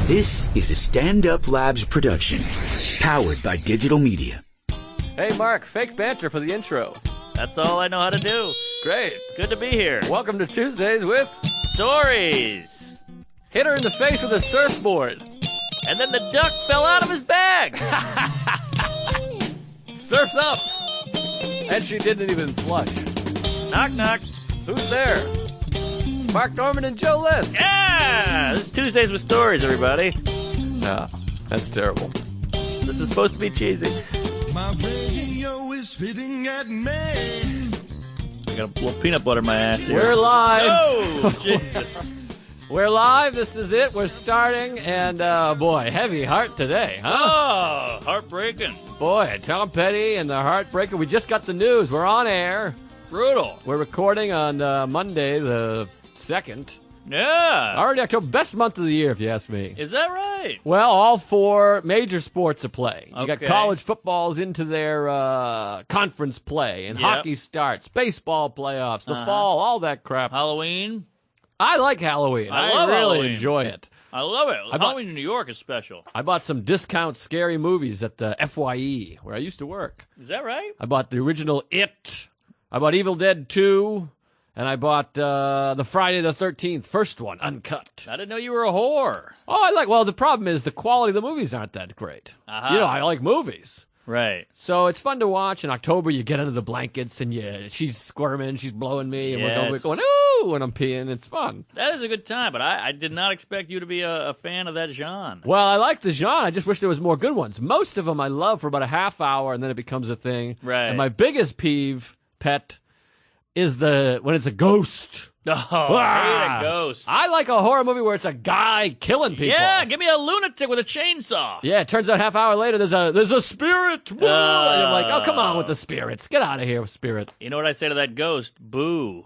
This is a Stand Up Labs production, powered by digital media. Hey, Mark, fake banter for the intro. That's all I know how to do. Great. Good to be here. Welcome to Tuesdays with Stories. Hit her in the face with a surfboard. And then the duck fell out of his bag. Surf's up. And she didn't even flush. Knock, knock. Who's there? Mark Norman and Joe List. Yeah! This is Tuesdays with Stories, everybody. That's terrible. This is supposed to be cheesy. My radio is spitting at me. I got a little peanut butter in my ass here. We're live. Oh, Jesus. We're live. This is it. We're starting. And, boy, heavy heart today, huh? Oh, heartbreaking. Boy, Tom Petty and the Heartbreaker. We just got the news. We're on air. Brutal. We're recording on Monday, the 2nd. Yeah. Already October. Best month of the year, if you ask me. Is that right? Well, all four major sports are playing. You got Okay. college footballs into their conference play, and Yep. hockey starts, baseball playoffs, the fall, all that crap. Halloween. I like Halloween. I love really Halloween. enjoy it. I love it. bought- Halloween in New York is special. I bought some discount scary movies at the FYE, where I used to work. Is that right? I bought the original It. I bought Evil Dead 2. And I bought the Friday the 13th, first one, uncut. I didn't know you were a whore. Oh, well, the problem is the quality of the movies aren't that great. Uh-huh. You know, I like movies. Right. So it's fun to watch. In October, you get under the blankets, and she's squirming, she's blowing me, and we're Yes. going, ooh, when I'm peeing. It's fun. That is a good time, but I did not expect you to be a fan of that genre. Well, I like the genre. I just wish there was more good ones. Most of them I love for about a half hour, and then it becomes a thing. Right. And my biggest pet, is when it's a ghost. Oh, I hate a ghost. I like a horror movie where it's a guy killing people. Yeah, give me a lunatic with a chainsaw. Yeah, it turns out half hour later there's a spirit. Woo! And I'm like, oh, come on with the spirits. Get out of here with spirit. You know what I say to that ghost? Boo.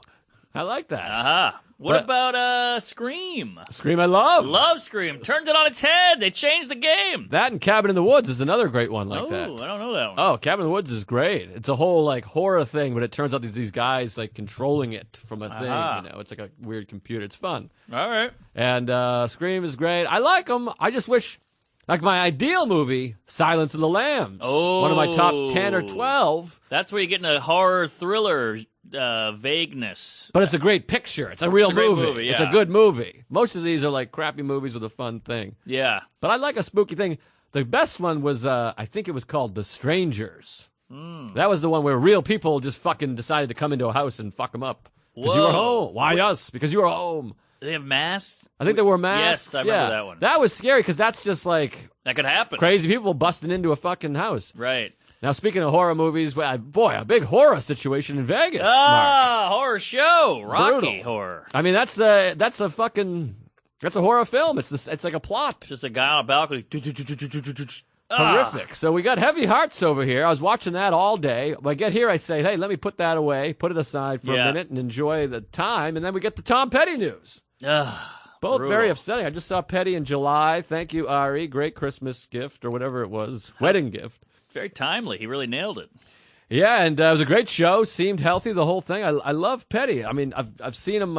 I like that. Aha. What But- about Scream? Scream I love. Love Scream. Turned it on its head. They changed the game. That and Cabin in the Woods is another great one like that. I don't know that one. Oh, Cabin in the Woods is great. It's a whole like horror thing, but it turns out these guys like controlling it from a Aha. thing. It's like a weird computer. It's fun. All right. And Scream is great. I like them. I just wish, like my ideal movie, Silence of the Lambs. One of my top 10 or 12. That's where you're getting a horror thriller vagueness. But it's a great picture. It's a real It's a great movie. movie, It's a yeah. good movie. Most of these are like crappy movies with a fun thing. Yeah. But I like a spooky thing. The best one was, I think it was called The Strangers. That was the one where real people just fucking decided to come into a house and fuck them up. Because you were Whoa. home. Why us? Because you were home. Do they have masks? I think they wore masks. Yes, I remember that one. That was scary because that's just like That could happen. crazy people busting into a fucking house. Right. Now, speaking of horror movies, boy, a big horror situation in Vegas. Mark. Horror show. Rocky Brutal. horror. I mean, that's a horror film. It's like a plot. Just a guy on a balcony. Horrific. So we got Heavy Hearts over here. I was watching that all day. When I get here, I say, hey, let me put that away, put it aside for a Yeah. minute and enjoy the time. And then we get the Tom Petty news. Ugh, Both brutal. very upsetting. I just saw Petty in July. Thank you, Ari. Great Christmas gift or whatever it was. Wedding gift. Very timely. He really nailed it. Yeah, and it was a great show. Seemed healthy, the whole thing. I love Petty. I mean, I've seen him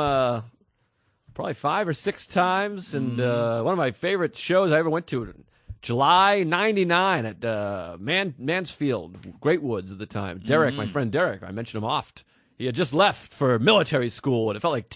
probably 5 or 6 times, and one of my favorite shows I ever went to, July '99 at Mansfield, Great Woods at the time. Derek, my friend Derek, I mentioned him oft. He had just left for military school, and it felt like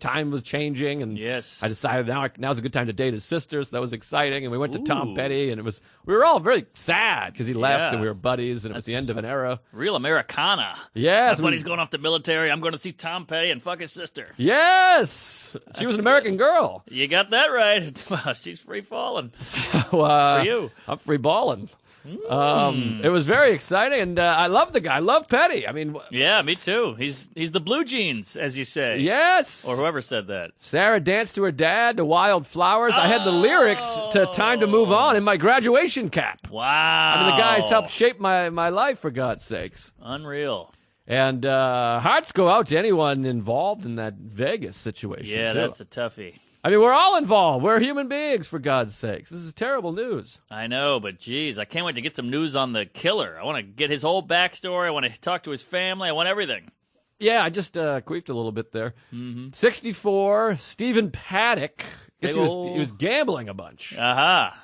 time was changing. And Yes. I decided now's a good time to date his sister, so that was exciting. And we went to Tom Ooh. Petty, and we were all very sad because he left, Yeah. and we were buddies, and it was the end of an era. Real Americana. Yes, That's when he's going off the military. I'm going to see Tom Petty and fuck his sister. Yes, she was an American girl. You got that right. Well, she's free falling. So, For you. I'm free balling. It was very exciting, and I love the guy. I love Petty. I mean, Yeah, me too. He's the blue jeans, as you say. yes. Or whoever said that. Sarah danced to her dad to Wild Flowers. I had the lyrics to Time to Move On in my graduation cap. Wow. I mean, the guys helped shape my life, for God's sakes. Unreal. And hearts go out to anyone involved in that Vegas situation. Yeah, too. that's a toughie. I mean, we're all involved. We're human beings, for God's sakes. This is terrible news. I know, but geez, I can't wait to get some news on the killer. I want to get his whole backstory. I want to talk to his family. I want everything. Yeah, I just queefed a little bit there. 64, Stephen Paddock Guess he was gambling a bunch. Aha.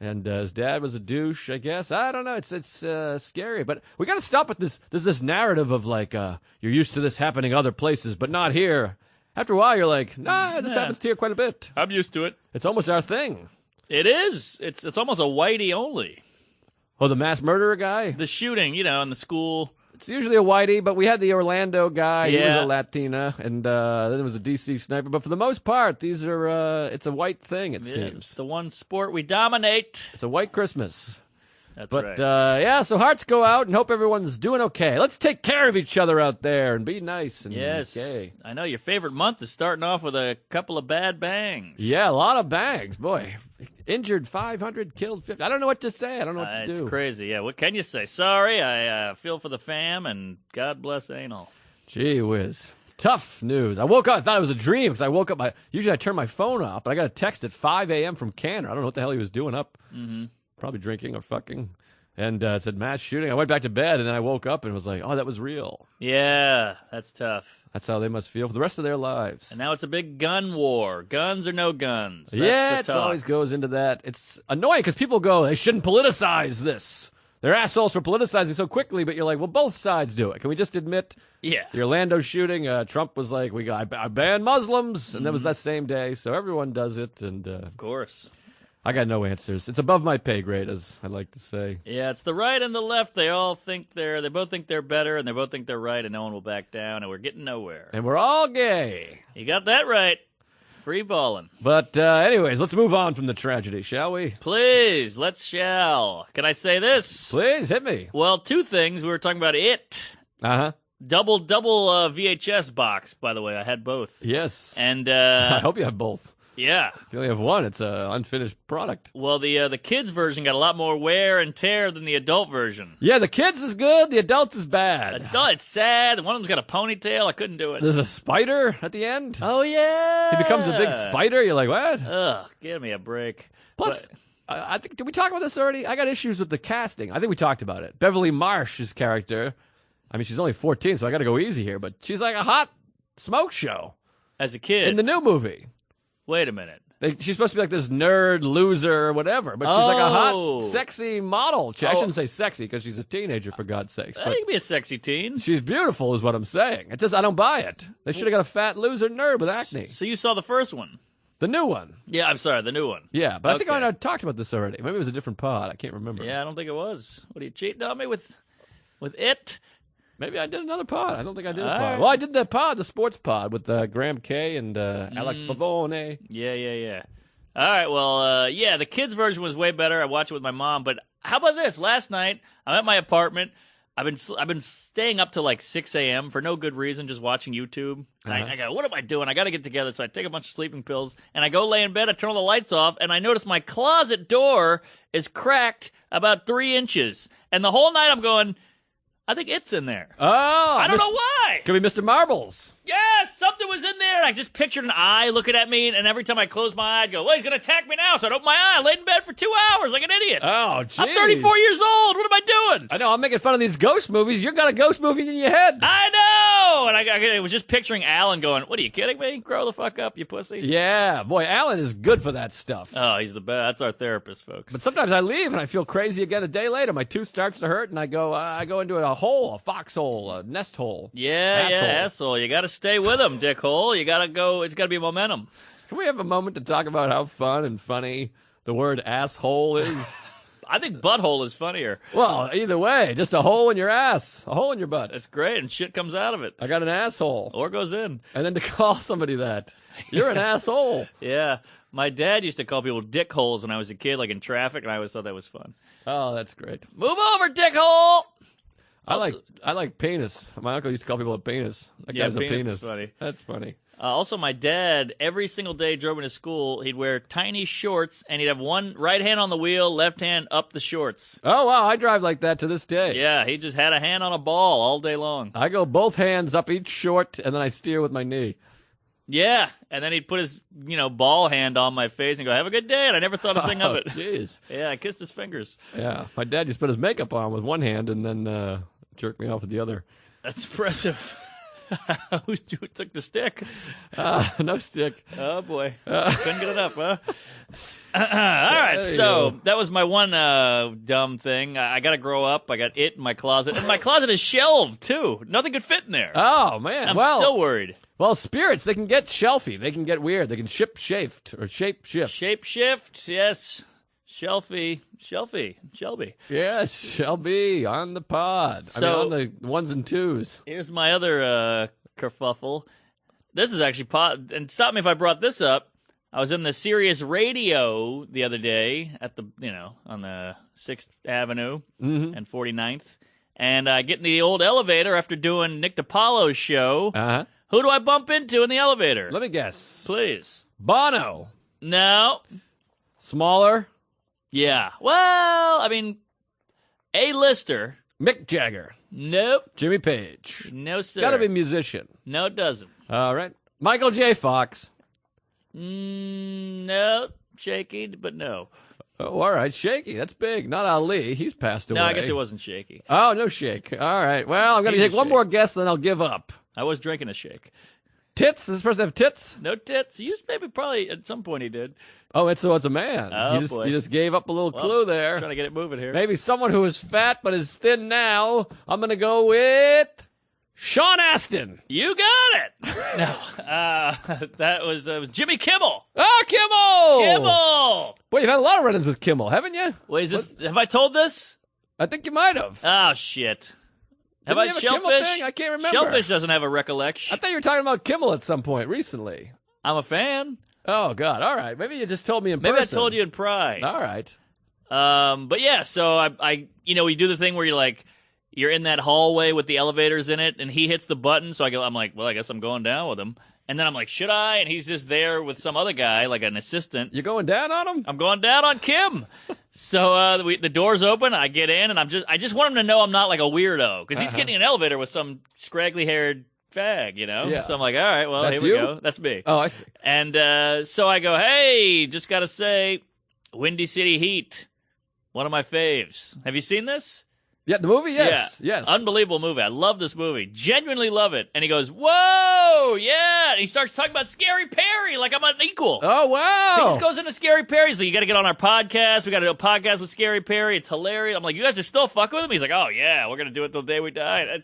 And his dad was a douche, I guess. I don't know. It's scary, but we got to stop with this. There's this narrative of like you're used to this happening other places, but not here. After a while, you're like, nah, this happens here quite a bit. I'm used to it. It's almost our thing. It is. It's almost a whitey only. Oh, the mass murderer guy? The shooting, in the school. It's usually a whitey, but we had the Orlando guy. Yeah. He was a Latina, and then there was a DC sniper. But for the most part, these are it's a white thing, it seems. It's the one sport we dominate. It's a white Christmas. That's But, right. yeah, so hearts go out and hope everyone's doing okay. Let's take care of each other out there and be nice and Yes. gay. I know your favorite month is starting off with a couple of bad bangs. Yeah, a lot of bangs. Boy, injured 500, killed 50. I don't know what to say. I don't know what to do. It's crazy. Yeah, what can you say? Sorry, I feel for the fam, and God bless anal. Gee whiz. Tough news. I woke up. I thought it was a dream because I woke up. Usually I turn my phone off, but I got a text at 5 a.m. from Canner. I don't know what the hell he was doing up. Mm-hmm. Probably drinking or fucking. And it said mass shooting. I went back to bed, and then I woke up and was like, oh, that was real. Yeah, that's tough. That's how they must feel for the rest of their lives. And now it's a big gun war. Guns or no guns. That's Yeah, the it talk. always goes into that. It's annoying because people go, they shouldn't politicize this. They're assholes for politicizing so quickly, but you're like, well, both sides do it. Can we just admit Yeah. the Orlando shooting, Trump was like, I ban Muslims, and that was that same day, so everyone does it, and Of course. I got no answers. It's above my pay grade, as I like to say. Yeah, it's the right and the left. They both think they're better, and they both think they're right, and no one will back down, and we're getting nowhere. And we're all gay. You got that right. Free balling. But anyways, let's move on from the tragedy, shall we? Please, shall. Can I say this? Please, hit me. Well, two things. We were talking about it. Uh-huh. Double VHS box, by the way. I had both. Yes. And I hope you have both. yeah. If you only have one, it's an unfinished product. Well, the kids version got a lot more wear and tear than the adult version. Yeah, the kids is good, the adults is bad. Adult, it's sad. One of them's got a ponytail. I couldn't do it. There's a spider at the end. Oh yeah. He becomes a big spider. You're like, what? Ugh, give me a break. Plus, But- I think, did we talk about this already? I got issues with the casting. I think we talked about it. Beverly Marsh's character, I mean, she's only 14, so I got to go easy here, but she's like a hot smoke show as a kid. in the new movie. Wait a minute. She's supposed to be like this nerd loser or whatever, but she's like a Oh. hot, sexy model. I shouldn't say sexy because she's a teenager, for God's sakes. You But can be a sexy teen. she's beautiful, is what I'm saying. It just, I don't buy it. They should have got a fat loser nerd with acne. So you saw the first one? The new one. Yeah, I'm sorry, the new one. Yeah, but I think Okay. I might have talked about this already. Maybe it was a different pod. I can't remember. Yeah, I don't think it was. What are you cheating on me with it? Maybe I did another pod. I don't think I did a All pod. right. Well, I did the pod, the sports pod, with Graham Kay and Alex Pavone. Yeah. All right, well, yeah, the kids' version was way better. I watched it with my mom, but how about this? Last night, I'm at my apartment. I've been staying up till like 6 a.m. for no good reason, just watching YouTube. And I go, what am I doing? I got to get together. So I take a bunch of sleeping pills, and I go lay in bed. I turn all the lights off, and I notice my closet door is cracked about 3 inches. And the whole night I'm going, I think it's in there. Oh, I don't know why. Could be Mr. Marbles. Yeah, something was in there. And I just pictured an eye looking at me, and every time I close my eye, I'd go, well, he's going to attack me now. So I'd open my eye, laid in bed for 2 hours like an idiot. Oh, geez. I'm 34 years old. What am I doing? I know, I'm making fun of these ghost movies. You got a ghost movie in your head. I know. And I was just picturing Alan going, what, are you kidding me? Grow the fuck up, you pussy. Yeah, boy, Alan is good for that stuff. Oh, he's the best. That's our therapist, folks. But sometimes I leave and I feel crazy again a day later. My tooth starts to hurt, and I go into a hole, a foxhole, a nest hole. yeah, asshole. You got to stay with him, dickhole. You got to go. It's got to be momentum. Can we have a moment to talk about how fun and funny the word asshole is? I think butthole is funnier. Well, either way, just a hole in your ass, a hole in your butt. That's great, and shit comes out of it. I got an asshole. Or goes in. And then to call somebody that, you're an asshole. Yeah. My dad used to call people dickholes when I was a kid, like in traffic, and I always thought that was fun. Oh, that's great. Move over, dickhole! I like penis. My uncle used to call people a penis. That Yeah, guy's a penis is penis. funny. That's funny. Also, my dad, every single day drove me to school, he'd wear tiny shorts, and he'd have one right hand on the wheel, left hand up the shorts. Oh, wow, I drive like that to this day. Yeah, he just had a hand on a ball all day long. I go both hands up each short, and then I steer with my knee. Yeah, and then he'd put his, ball hand on my face and go, have a good day, and I never thought a thing of it. Jeez. Yeah, I kissed his fingers. Yeah, my dad just put his makeup on with one hand and then jerked me off with the other. That's impressive. Who took the stick? No stick. Oh, boy. Couldn't get it up, huh? All right, so that was my one dumb thing. I got to grow up. I got it in my closet. And my closet is shelved, too. Nothing could fit in there. Oh, man. I'm still worried. Well, spirits, they can get shelfy. They can get weird. They can shape-shift or shape-shift. Shape-shift, yes. Shelby. Yes, Shelby on the pod. So, on the ones and twos. Here's my other kerfuffle. This is actually and stop me if I brought this up. I was in the Sirius Radio the other day at the on the 6th Avenue and 49th, and I get in the old elevator after doing Nick DiPaolo's show. Uh-huh. Who do I bump into in the elevator? Let me guess. Please. Bono. No. Smaller. Yeah. Well, I mean, A-lister. Mick Jagger. Nope. Jimmy Page. No, sir. Got to be musician. No, it doesn't. All right. Michael J. Fox. No. Shaky, but no. Oh, all right. Shaky. That's big. Not Ali. He's passed away. No, I guess it wasn't shaky. Oh, no shake. All right. Well, I'm going to take one more guess, then I'll give up. I was drinking a shake. Tits? Does this person have tits? No tits. Maybe probably at some point he did. Oh, it's a man. Oh, you boy. You just gave up a little clue there. Trying to get it moving here. Maybe someone who is fat but is thin now. I'm going to go with Sean Astin. You got it. No, that was Jimmy Kimmel. Oh, Kimmel! Kimmel! Boy, you've had a lot of run-ins with Kimmel, haven't you? Wait, have I told this? I think you might have. Oh, shit. Have Didn't I you have a Kimmel Shellfish? thing? I can't remember. Shellfish doesn't have a recollection. I thought you were talking about Kimmel at some point recently. I'm a fan. Oh, God. All right. Maybe you just told me in Maybe person. I told you in pride. All right. But yeah, so I we do the thing where you're in that hallway with the elevators in it, and he hits the button, so I'm like, well, I guess I'm going down with him. And then I'm like, should I? And he's just there with some other guy, like an assistant. You going down on him? I'm going down on Kim. So the doors open, I get in, and I just want him to know I'm not like a weirdo, because he's getting in an elevator with some scraggly-haired fag, Yeah. So I'm like, all right, well, That's here we you? go. That's me. Oh, I see. And so I go, hey, just got to say, Windy City Heat, one of my faves. Have you seen this? Yeah, the movie? Yes. Yeah. Yes. Unbelievable movie. I love this movie. Genuinely love it. And he goes, whoa, yeah. And he starts talking about Scary Perry like I'm an equal. Oh, wow. He just goes into Scary Perry. He's like, you got to get on our podcast. We got to do a podcast with Scary Perry. It's hilarious. I'm like, you guys are still fucking with him? He's like, oh, yeah, we're going to do it till the day we die.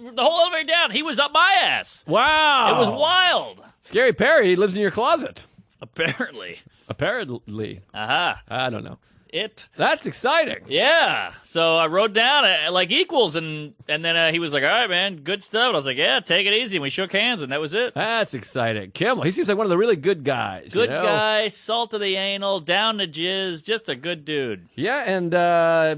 The whole elevator down, he was up my ass. Wow. It was wild. Scary Perry lives in your closet. Apparently. Apparently. Aha. I don't know. It. That's exciting. Yeah. So I wrote down like equals, and then he was like, all right, man, good stuff. And I was like, yeah, take it easy. And we shook hands, and that was it. That's exciting. Kimmel, he seems like one of the really good guys. Good guy, salt of the anal, down to jizz, just a good dude. Yeah, and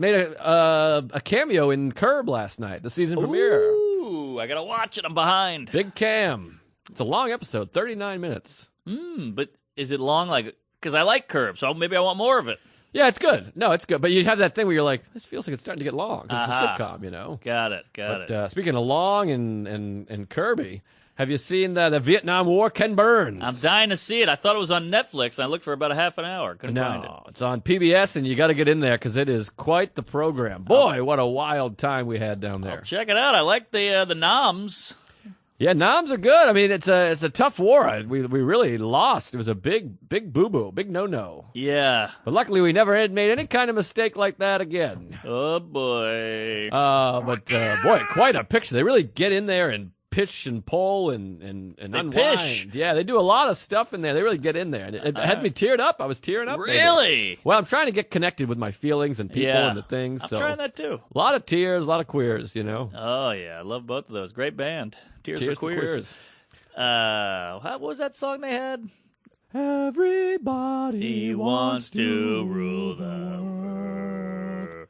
made a cameo in Curb last night, the season premiere. Ooh, I got to watch it. I'm behind. Big Cam. It's a long episode, 39 minutes. But is it long? Because I like Curb, so maybe I want more of it. Yeah, it's good. No, it's good. But you have that thing where you're like, this feels like it's starting to get long. It's a sitcom, Got it. Speaking of long and Kirby, have you seen the Vietnam War, Ken Burns? I'm dying to see it. I thought it was on Netflix, and I looked for about a half an hour. Couldn't find it. No, it's on PBS, and you got to get in there because it is quite the program. Boy, what a wild time we had down there. I'll check it out. I like the noms. Yeah, noms are good. I mean, it's a tough war. We really lost. It was a big boo-boo, big no-no. Yeah. But luckily, we never had made any kind of mistake like that again. Oh, boy. But boy, quite a picture. They really get in there and pitch and pull and unwind. Pitch? Yeah, they do a lot of stuff in there. They really get in there. And it had me teared up. I was tearing up. Really? Maybe. Well, I'm trying to get connected with my feelings and people and the things. I'm so trying that, too. A lot of tears, a lot of queers, Oh, yeah. I love both of those. Great band. Tears for Queers. What was that song they had? Everybody He wants to rule the world.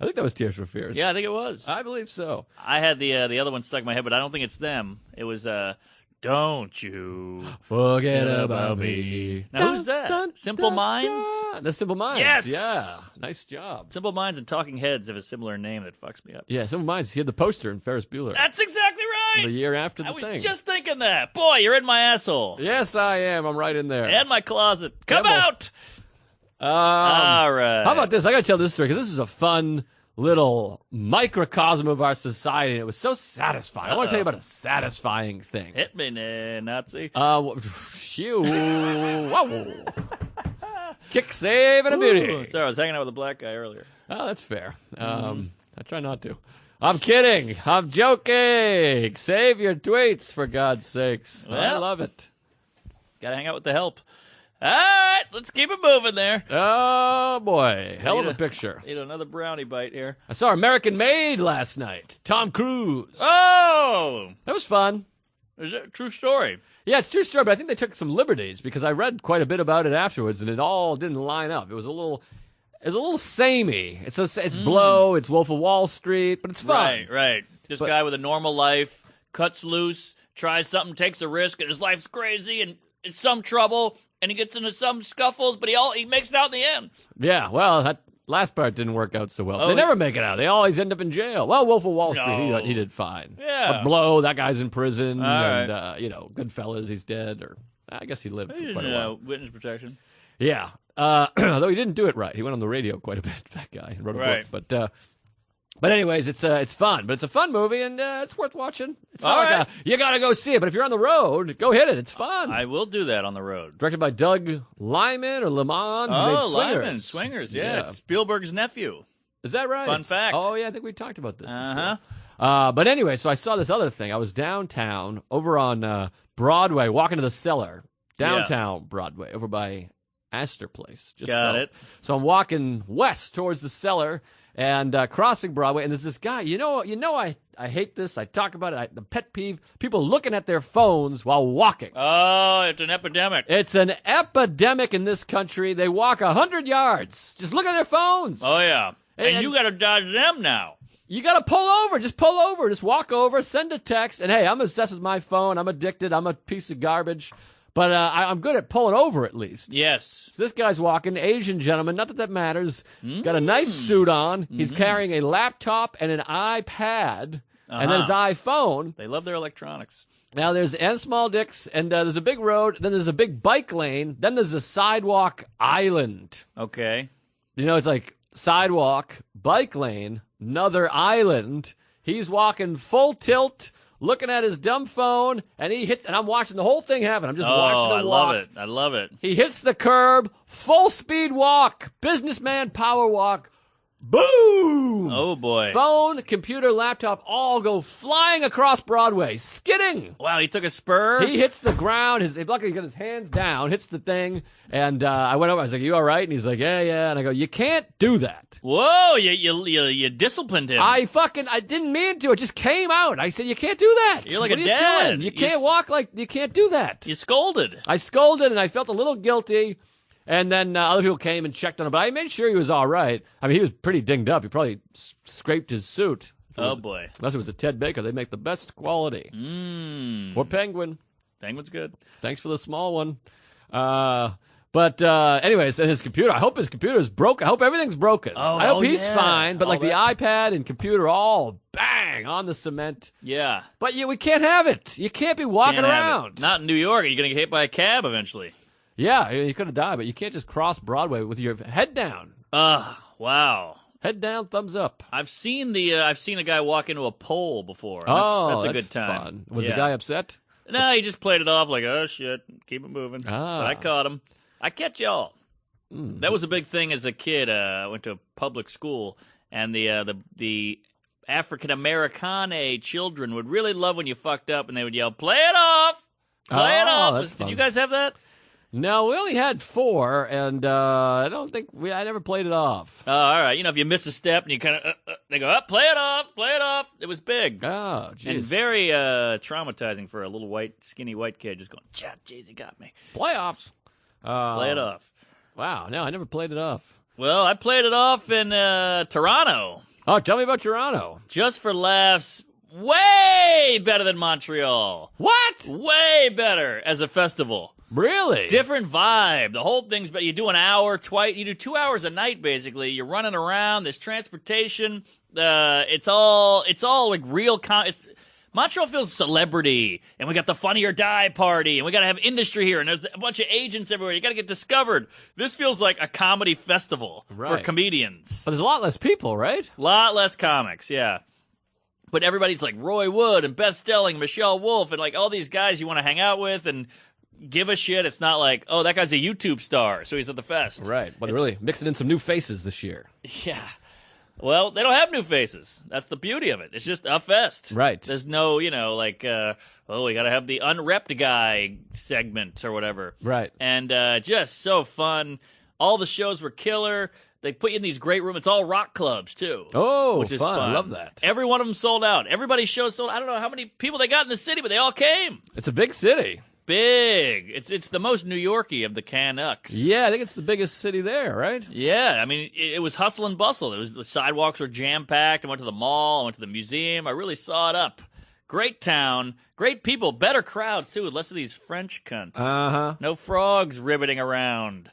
I think that was Tears for Fears. Yeah, I think it was. I believe so. I had the other one stuck in my head, but I don't think it's them. It was Don't You Forget About Me. Now, who's that? Simple Minds? The Simple Minds. Yes! Yeah. Nice job. Simple Minds and Talking Heads have a similar name that fucks me up. Yeah, Simple Minds. He had the poster in Ferris Bueller. That's exactly right! The year after the I was thing. just thinking that. Boy, you're in my asshole. Yes, I am. I'm right in there. And my closet. Come Kimmel. out! All right. How about this? I got to tell this story because this was a fun little microcosm of our society. And it was so satisfying. I want to tell you about a satisfying thing. Hit me, Nazi. Shoo. Whoa. Kick, save, and a beauty. Sorry, I was hanging out with a black guy earlier. Oh, that's fair. I try not to. I'm kidding. I'm joking. Save your tweets, for God's sakes. I Well. love it. Gotta hang out with the help. All right, let's keep it moving there. Oh, boy. Hell of a picture. Need another brownie bite here. I saw American Made last night. Tom Cruise. Oh! That was fun. Is it a true story? Yeah, it's a true story, but I think they took some liberties because I read quite a bit about it afterwards, and it all didn't line up. It was a little samey. It's Blow, it's Wolf of Wall Street, but it's fun. Right. This guy with a normal life cuts loose, tries something, takes a risk, and his life's crazy and in some trouble, and he gets into some scuffles, but he makes it out in the end. Yeah, well, that last part didn't work out so well. Oh, They never make it out. They always end up in jail. Well, Wolf of Wall Street, No. he did fine. Yeah. But Blow, that guy's in prison, All and right. Goodfellas, he's dead, or I guess he lived for quite a Yeah, while. witness protection. Yeah, although he didn't do it right. He went on the radio quite a bit. That guy and wrote a Right. book, but anyways, it's fun. But it's a fun movie, and it's worth watching. It's not All like right. you gotta go see it. But if you're on the road, go hit it. It's fun. I will do that on the road. Directed by Doug Liman or Lemon. who made Oh, Swingers. Lyman, Swingers, yeah. Spielberg's nephew. Is that right? Fun fact. Oh yeah, I think we talked about this. Uh-huh. Before. But anyway, so I saw this other thing. I was downtown over on Broadway, walking to the Cellar, downtown Broadway, over by Astor Place. Just Got south. it. So I'm walking west towards the Cellar and crossing Broadway, and there's this guy. I hate this. I talk about it. The pet peeve: people looking at their phones while walking. Oh, it's an epidemic. It's an epidemic in this country. They walk 100 yards. Just look at their phones. Oh, yeah. And And- you got to dodge them now. You got to pull over. Just pull over. Just walk over. Send a text. And hey, I'm obsessed with my phone. I'm addicted. I'm a piece of garbage. But I'm good at pulling over at least. Yes. So this guy's walking, Asian gentleman. Not that matters. Got a nice suit on. He's carrying a laptop and an iPad, and then his iPhone. They love their electronics. Now there's small dicks, and there's a big road. Then there's a big bike lane. Then there's a sidewalk island. Okay. It's like sidewalk, bike lane, another island. He's walking full tilt, looking at his dumb phone, and he hits. And I'm watching the whole thing happen. I'm just watching him I walk. love it. I love it. He hits the curb, full speed walk, businessman power walk. Boom! Oh, boy. Phone, computer, laptop all go flying across Broadway, skidding. Wow, he took a spur? He hits the ground. Luckily, he got his hands down, hits the thing, and I went over. I was like, "You all right?" And he's like, "Yeah." And I go, "You can't do that." Whoa, you disciplined him. I didn't mean to. It just came out. I said, "You can't do that." You're like what a are dad. You doing? You You can't s- walk like you can't do that. You scolded. I scolded, and I felt a little guilty. And then other people came and checked on him, but I made sure he was all right. I mean, he was pretty dinged up. He probably scraped his suit. Oh, boy. Unless it was a Ted Baker. They make the best quality. Or Penguin. Penguin's good. Thanks for the small one. But anyways, and his computer. I hope his computer is broken. I hope everything's broken. I hope he's yeah. fine. But All like the iPad and computer all bang on the cement. Yeah. But we can't have it. You can't be walking Can't have it. around. Not in New York. You're going to get hit by a cab eventually. Yeah, you could have died, but you can't just cross Broadway with your head down. Wow. Head down, thumbs up. I've seen a guy walk into a pole before. Oh, That's a good time. Fun. Was Yeah. the guy upset? No, he just played it off like, oh, shit, keep it moving. But I caught him. I catch y'all. That was a big thing as a kid. I went to a public school, and the African Americane children would really love when you fucked up, and they would yell, play it off! Play it off! That's Did fun. you guys have that? No, we only had 4, and I don't think I never played it off. Oh, all right. You know, if you miss a step and you kind of, they go, play it off, play it off. It was big. Oh, And jeez. very traumatizing for a little skinny white kid just going, jeez, he got me. Playoffs. Play it off. Wow, no, I never played it off. Well, I played it off in Toronto. Oh, tell me about Toronto. Just for laughs, way better than Montreal. What? Way better as a festival. Really? Different vibe. The whole thing's, but you do an hour twice. You do 2 hours a night basically. You're running around. There's transportation. It's all like real. Montreal feels celebrity, and we got the Funny or Die party, and we got to have industry here, and there's a bunch of agents everywhere. You got to get discovered. This feels like a comedy festival for comedians. But there's a lot less people, right? A lot less comics, yeah. But everybody's like Roy Wood and Beth Stelling, Michelle Wolf, and like all these guys you want to hang out with and give a shit. It's not like, oh, that guy's a YouTube star, so he's at the fest. Right. But they're really mixing in some new faces this year. Yeah. Well, they don't have new faces. That's the beauty of it. It's just a fest. Right. There's no, we got to have the unrepped guy segment or whatever. Right. And just so fun. All the shows were killer. They put you in these great rooms. It's all rock clubs, too. Oh, which is fun. fun. I love that. Every one of them sold out. Everybody's show sold out. I don't know how many people they got in the city, but they all came. It's a big city. Big. It's the most New Yorky of the Canucks. Yeah, I think it's the biggest city there, right? Yeah, I mean, it was hustle and bustle. The sidewalks were jam-packed. I went to the mall. I went to the museum. I really saw it up. Great town. Great people. Better crowds, too, with less of these French cunts. Uh-huh. No frogs ribbiting around.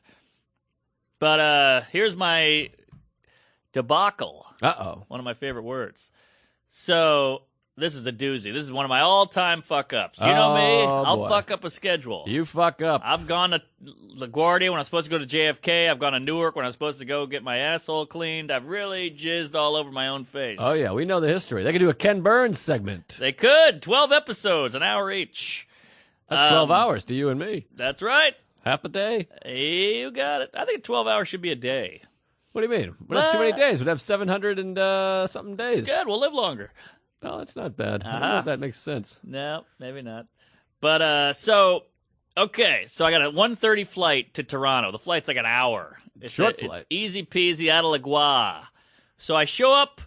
But here's my debacle. Uh-oh. One of my favorite words. So, this is a doozy. This is one of my all-time fuck-ups. You know me? I'll fuck up a schedule. You fuck up. I've gone to LaGuardia when I'm supposed to go to JFK. I've gone to Newark when I'm supposed to go get my asshole cleaned. I've really jizzed all over my own face. Oh, yeah, we know the history. They could do a Ken Burns segment. They could. 12 episodes, an hour each. That's 12 hours to you and me. That's right. Half a day? You got it. I think 12 hours should be a day. What do you mean? We'd have too many days. We'd have 700 and something days. Good. We'll live longer. No, that's not bad. I don't know if that makes sense. No, maybe not. But, okay. So I got a 1:30 flight to Toronto. The flight's like an hour. It's Short flight. It's easy peasy out of La Guardia. So I show up.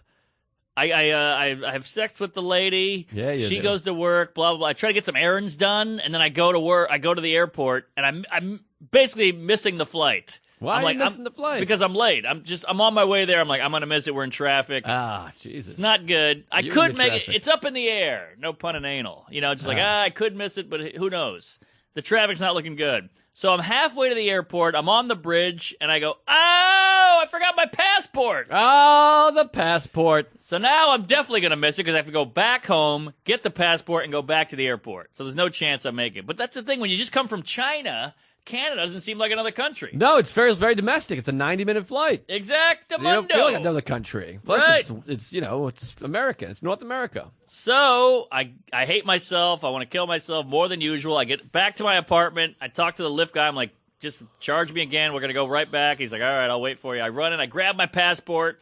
I have sex with the lady. Yeah, you She do. goes to work, blah, blah, blah. I try to get some errands done, and then I go to work. I go to the airport, and I'm basically missing the flight. Why I'm are you missing the flight? Because I'm late. I'm on my way there. I'm like, I'm going to miss it. We're in traffic. Ah, Jesus. It's not good. I You could and make traffic. it. It's up in the air. No pun and anal. Just like, I could miss it, but who knows? The traffic's not looking good. So I'm halfway to the airport. I'm on the bridge, and I go, oh, I forgot my passport. Oh, the passport. So now I'm definitely going to miss it because I have to go back home, get the passport, and go back to the airport. So there's no chance I make it. But that's the thing. When you just come from China, Canada doesn't seem like another country. No, it's very domestic. It's a 90-minute flight. Exactamundo. So you don't feel like another country. Plus, Right. it's it's American. It's North America. So I hate myself. I want to kill myself more than usual. I get back to my apartment. I talk to the Lyft guy. I'm like, just charge me again. We're going to go right back. He's like, all right, I'll wait for you. I run in. I grab my passport,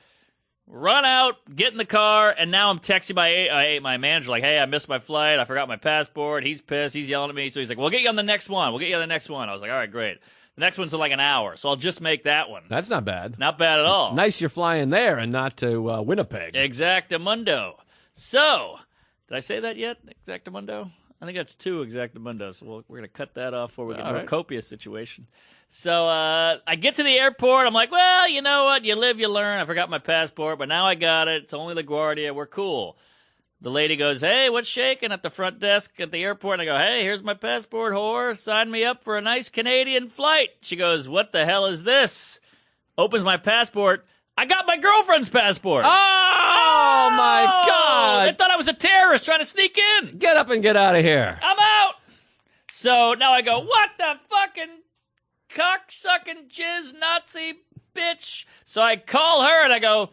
run out, get in the car, and now I'm texting my manager like, hey, I missed my flight. I forgot my passport. He's pissed. He's yelling at me. So he's like, we'll get you on the next one. We'll get you on the next one. I was like, all right, great. The next one's in like an hour, so I'll just make that one. That's not bad. Not bad at all. Nice you're flying there and not to Winnipeg. Exactamundo. So, did I say that yet? Exactamundo? I think that's 2 exactamundos. So we're going to cut that off before we get into a copious situation. So I get to the airport. I'm like, well, you know what? You live, you learn. I forgot my passport, but now I got it. It's only LaGuardia. We're cool. The lady goes, hey, what's shaking at the front desk at the airport? And I go, hey, here's my passport, whore. Sign me up for a nice Canadian flight. She goes, what the hell is this? Opens my passport. I got my girlfriend's passport. Oh, my God. I thought I was a terrorist trying to sneak in. Get up and get out of here. I'm out. So now I go, what the fucking cock-sucking jizz Nazi bitch? So I call her and I go,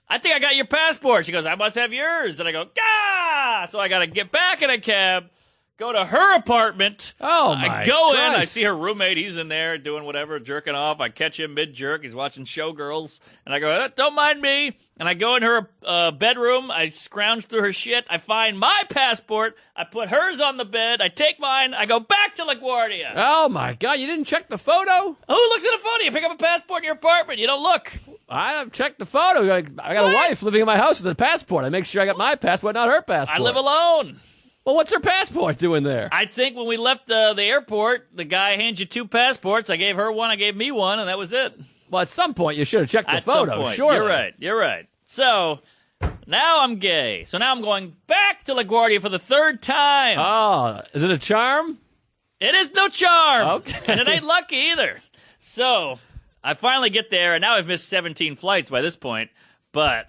I think I got your passport. She goes, I must have yours. And I go, gah! So I got to get back in a cab, go to her apartment. Oh, my I go in. I Christ. see her roommate. He's in there doing whatever, jerking off. I catch him mid-jerk. He's watching Showgirls. And I go, don't mind me. And I go in her bedroom. I scrounge through her shit. I find my passport. I put hers on the bed. I take mine. I go back to LaGuardia. Oh, my God. You didn't check the photo? Who looks at a photo? You pick up a passport in your apartment. You don't look. I checked the photo. I got a wife living in my house with a passport. I make sure I got my passport, not her passport. I live alone. Well, what's her passport doing there? I think when we left the airport, the guy hands you 2 passports. I gave her one, I gave me one, and that was it. Well, at some point, you should have checked the At photo, some point. surely. You're right. So, now I'm gay. So now I'm going back to LaGuardia for the 3rd time. Oh, is it a charm? It is no charm. Okay. And it ain't lucky either. So, I finally get there, and now I've missed 17 flights by this point. But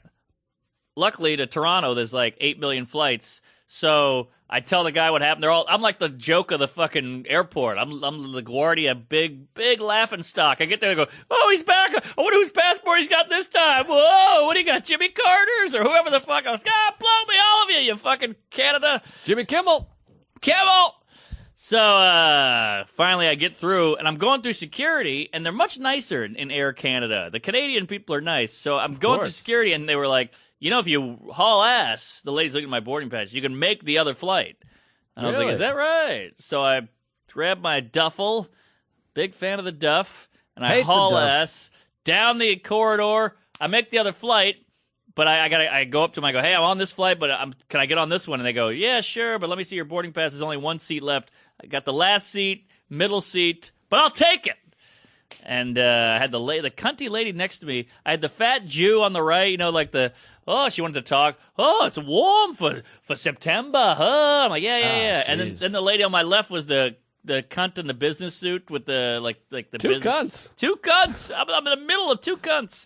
luckily to Toronto, there's like 8 million flights. So I tell the guy what happened. I'm like the joke of the fucking airport. I'm LaGuardia, big laughing stock. I get there and go, oh, he's back. I wonder whose passport he's got this time. Whoa, what do you got, Jimmy Carter's or whoever the fuck? I was, blow me, all of you fucking Canada. Jimmy Kimmel. So finally I get through, and I'm going through security, and they're much nicer in Air Canada. The Canadian people are nice. So I'm going through security, and they were like, you know, if you haul ass, the lady's looking at my boarding pass, you can make the other flight. And I was like, is that right? So I grab my duffel, big fan of the duff, and I haul ass down the corridor. I make the other flight, but I go up to them, I go, hey, I'm on this flight, but can I get on this one? And they go, yeah, sure, but let me see your boarding pass. There's only one seat left. I got the last seat, middle seat, but I'll take it. And I had the cunty lady next to me. I had the fat Jew on the right, you know, like she wanted to talk. Oh, it's warm for September, huh? I'm like, yeah. And then the lady on my left was the cunt in the business suit with the the two cunts. Two cunts. I'm in the middle of two cunts,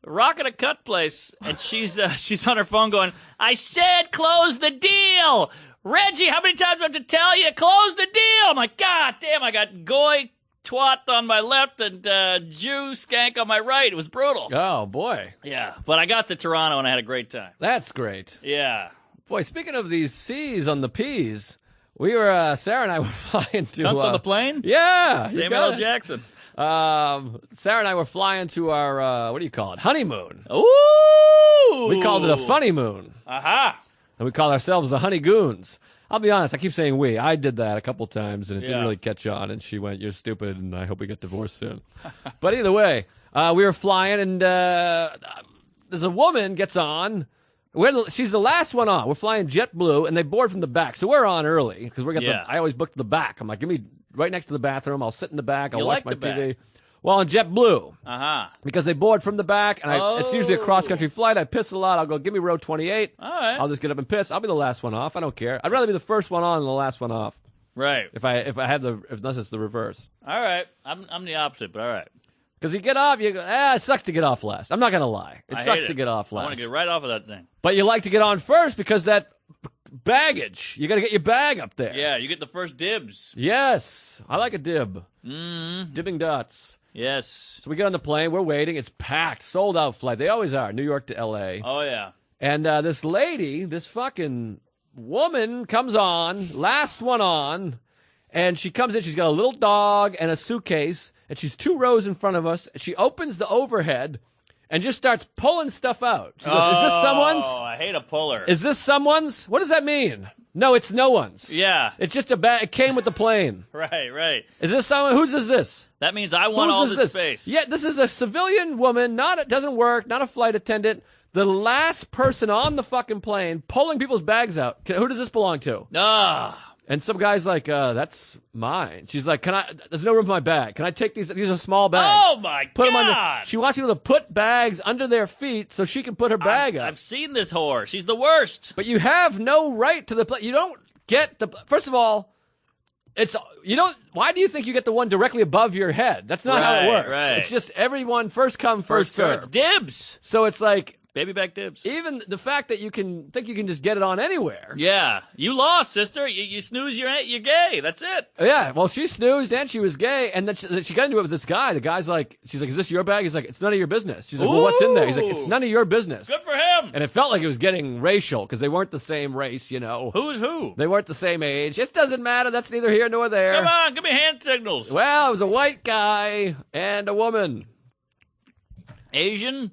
rocking a cunt place, and she's on her phone going, I said close the deal. Reggie, how many times do I have to tell you? Close the deal. I'm like, God damn, I got goy twat on my left and Jew skank on my right. It was brutal. Oh, boy. Yeah, but I got to Toronto and I had a great time. That's great. Yeah. Boy, speaking of these C's on the P's, we were, Sarah and I were flying to... Cunts on the plane? Yeah. Samuel L. Jackson. Sarah and I were flying to our, what do you call it, honeymoon. Ooh! We called it a funny moon. Aha! And we call ourselves the Honey Goons. I'll be honest, I keep saying we. I did that a couple times, and it didn't really catch on. And she went, you're stupid, and I hope we get divorced soon. But either way, we were flying, and there's a woman gets on. She's the last one on. We're flying JetBlue, and they board from the back. So we're on early, because I always book the back. I'm like, give me right next to the bathroom. I'll sit in the back. I'll watch my TV. Well, on JetBlue, because they board from the back, and it's usually a cross-country flight. I piss a lot. I'll go, give me row 28. All right. I'll just get up and piss. I'll be the last one off. I don't care. I'd rather be the first one on than the last one off. Right. Unless it's the reverse. All right. I'm the opposite, but all right. Because you get off, you go, it sucks to get off last. I'm not going to lie. It sucks to get off last. I want to get right off of that thing. But you like to get on first because that baggage, you got to get your bag up there. Yeah, you get the first dibs. Yes. I like a dib. Mm-hmm. Dibbing dots. Yes. So we get on the plane. We're waiting. It's packed. Sold out flight. They always are. New York to L.A. Oh, yeah. And this lady, this fucking woman comes on, last one on, and she comes in. She's got a little dog and a suitcase, and she's 2 rows in front of us. She opens the overhead and just starts pulling stuff out. She goes, is this someone's? Oh, I hate a puller. Is this someone's? What does that mean? No, it's no one's. Yeah. It's just a bag. It came with the plane. Right. Is this someone? Whose is this? That means I want all this space. Yeah, this is a civilian woman. Doesn't work. Not a flight attendant. The last person on the fucking plane pulling people's bags out. Who does this belong to? And some guy's like, that's mine. She's like, there's no room for my bag. Can I take these? These are small bags. Oh, my God. She wants people to put bags under their feet so she can put her bag up. I've seen this whore. She's the worst. But you have no right to the plane. You don't get first of all, why do you think you get the one directly above your head? That's not how it works. Right. It's just everyone first come, first serve. It's dibs. So it's like, baby back dibs. Even the fact that you can just get it on anywhere. Yeah. You lost, sister. You snooze, you're gay. That's it. Yeah. Well, she snoozed and she was gay. And then she got into it with this guy. The guy's like, she's like, is this your bag? He's like, it's none of your business. She's like, well, what's in there? He's like, it's none of your business. Good for him. And it felt like it was getting racial because they weren't the same race, you know. Who is who? They weren't the same age. It doesn't matter. That's neither here nor there. Come on, give me hand signals. Well, it was a white guy and a woman. Asian?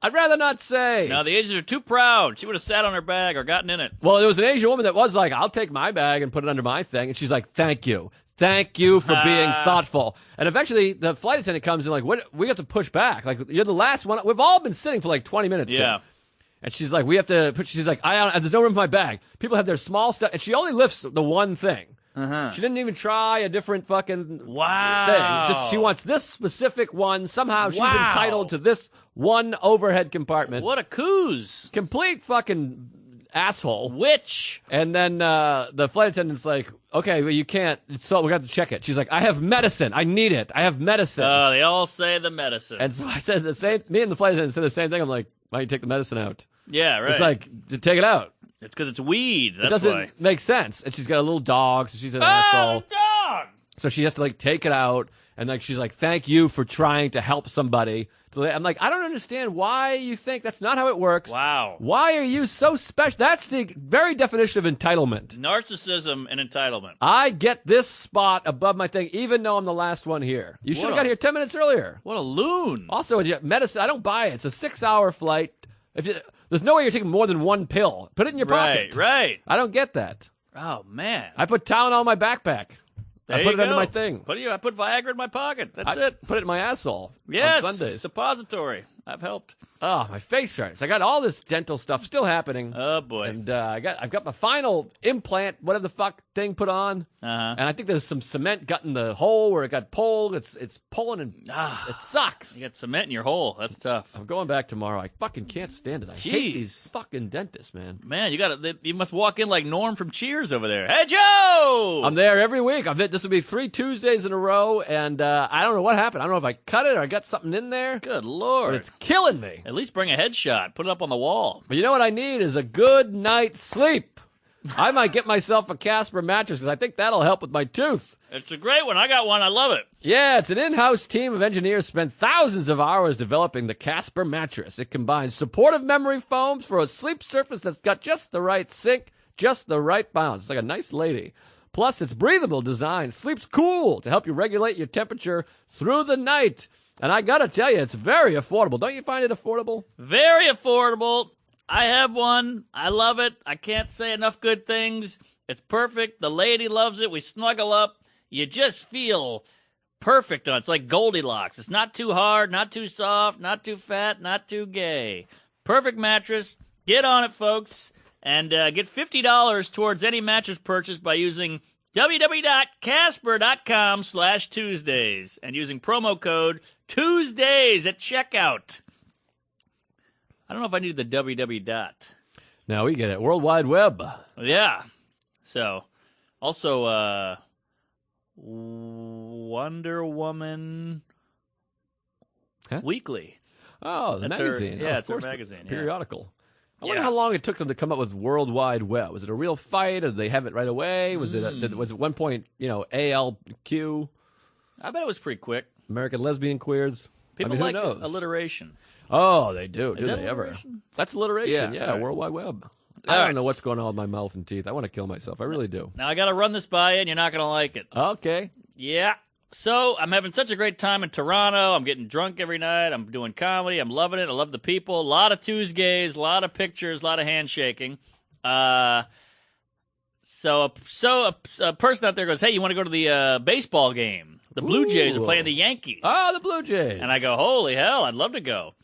I'd rather not say. No, the Asians are too proud. She would have sat on her bag or gotten in it. Well, there was an Asian woman that was like, I'll take my bag and put it under my thing. And she's like, thank you. Thank you for being thoughtful. And eventually, the flight attendant comes in like, we have to push back. Like, you're the last one. We've all been sitting for like 20 minutes. Yeah. Here. And she's like, she's like, there's no room for my bag. People have their small stuff. And she only lifts the one thing. She didn't even try a different fucking thing. It's just she wants this specific one. Somehow she's entitled to this one overhead compartment. What a coos. Complete fucking asshole. Witch. And then the flight attendant's like, okay, well, you can't. So we got to check it. She's like, I have medicine. I need it. I have medicine. They all say the medicine. And so I said the same. Me and the flight attendant said the same thing. I'm like, why don't you take the medicine out? Yeah, right. It's like, take it out. It's because it's weed. That's it doesn't why. make sense. And she's got a little dog, so she's an asshole. Dog! So she has to like take it out, and like she's like, "Thank you for trying to help somebody." I'm like, I don't understand why you think that's not how it works. Wow. Why are you so special? That's the very definition of entitlement. Narcissism and entitlement. I get this spot above my thing, even though I'm the last one here. You should have got here 10 minutes earlier. What a loon. Also, medicine, I don't buy it. It's a 6-hour flight. There's no way you're taking more than one pill. Put it in your pocket. Right. I don't get that. Oh, man. I put Tylenol in my backpack. I put it under my thing. I put Viagra in my pocket. That's it. Put it in my asshole Yes. on Sundays. Suppository. I've helped. Oh, my face hurts. I got all this dental stuff still happening. Oh, boy. And I've got my final implant, whatever the fuck thing put on. Uh-huh. And I think there's some cement got in the hole where it got pulled. It's pulling and it sucks. You got cement in your hole. That's tough. I'm going back tomorrow. I fucking can't stand it. I hate these fucking dentists, man. Man, you must walk in like Norm from Cheers over there. Hey, Joe! I'm there every week. This will be 3 Tuesdays in a row, and I don't know what happened. I don't know if I cut it or I got something in there. Good Lord. But it's killing me. At least bring a headshot. Put it up on the wall. But you know what I need is a good night's sleep. I might get myself a Casper mattress because I think that'll help with my tooth. It's a great one. I got one. I love it. Yeah, it's an in-house team of engineers spent thousands of hours developing the Casper mattress. It combines supportive memory foams for a sleep surface that's got just the right sink, just the right bounce. It's like a nice lady. Plus, its breathable design sleeps cool to help you regulate your temperature through the night. And I gotta tell you, it's very affordable. Don't you find it affordable? Very affordable. I have one. I love it. I can't say enough good things. It's perfect. The lady loves it. We snuggle up. You just feel perfect on it. It's like Goldilocks. It's not too hard, not too soft, not too fat, not too gay. Perfect mattress. Get on it, folks. And get $50 towards any mattress purchase by using www.casper.com/Tuesdays and using promo code Tuesdays at checkout. I don't know if I need the www dot. Now we get it. World Wide Web. Yeah. So, also, Wonder Woman Weekly. Oh, the That's magazine. Her, yeah, oh, it's her magazine. Yeah. Periodical. I wonder how long it took them to come up with World Wide Web. Was it a real fight, or did they have it right away? Was it at one point, ALQ? I bet it was pretty quick. American Lesbian Queers. People who like knows? Alliteration. Oh, they do. Is Do that they ever? alliteration? That's alliteration. Yeah, All right. World Wide Web. All I right. don't know what's going on with my mouth and teeth. I want to kill myself. I really do. Now I got to run this by you, and you're not going to like it. Okay. Yeah. So I'm having such a great time in Toronto. I'm getting drunk every night. I'm doing comedy. I'm loving it. I love the people. A lot of tuesgays, a lot of pictures, a lot of handshaking. So a person out there goes, "Hey, you want to go to the baseball game? The Blue Jays are playing the Yankees." Oh, the Blue Jays. And I go, "Holy hell, I'd love to go."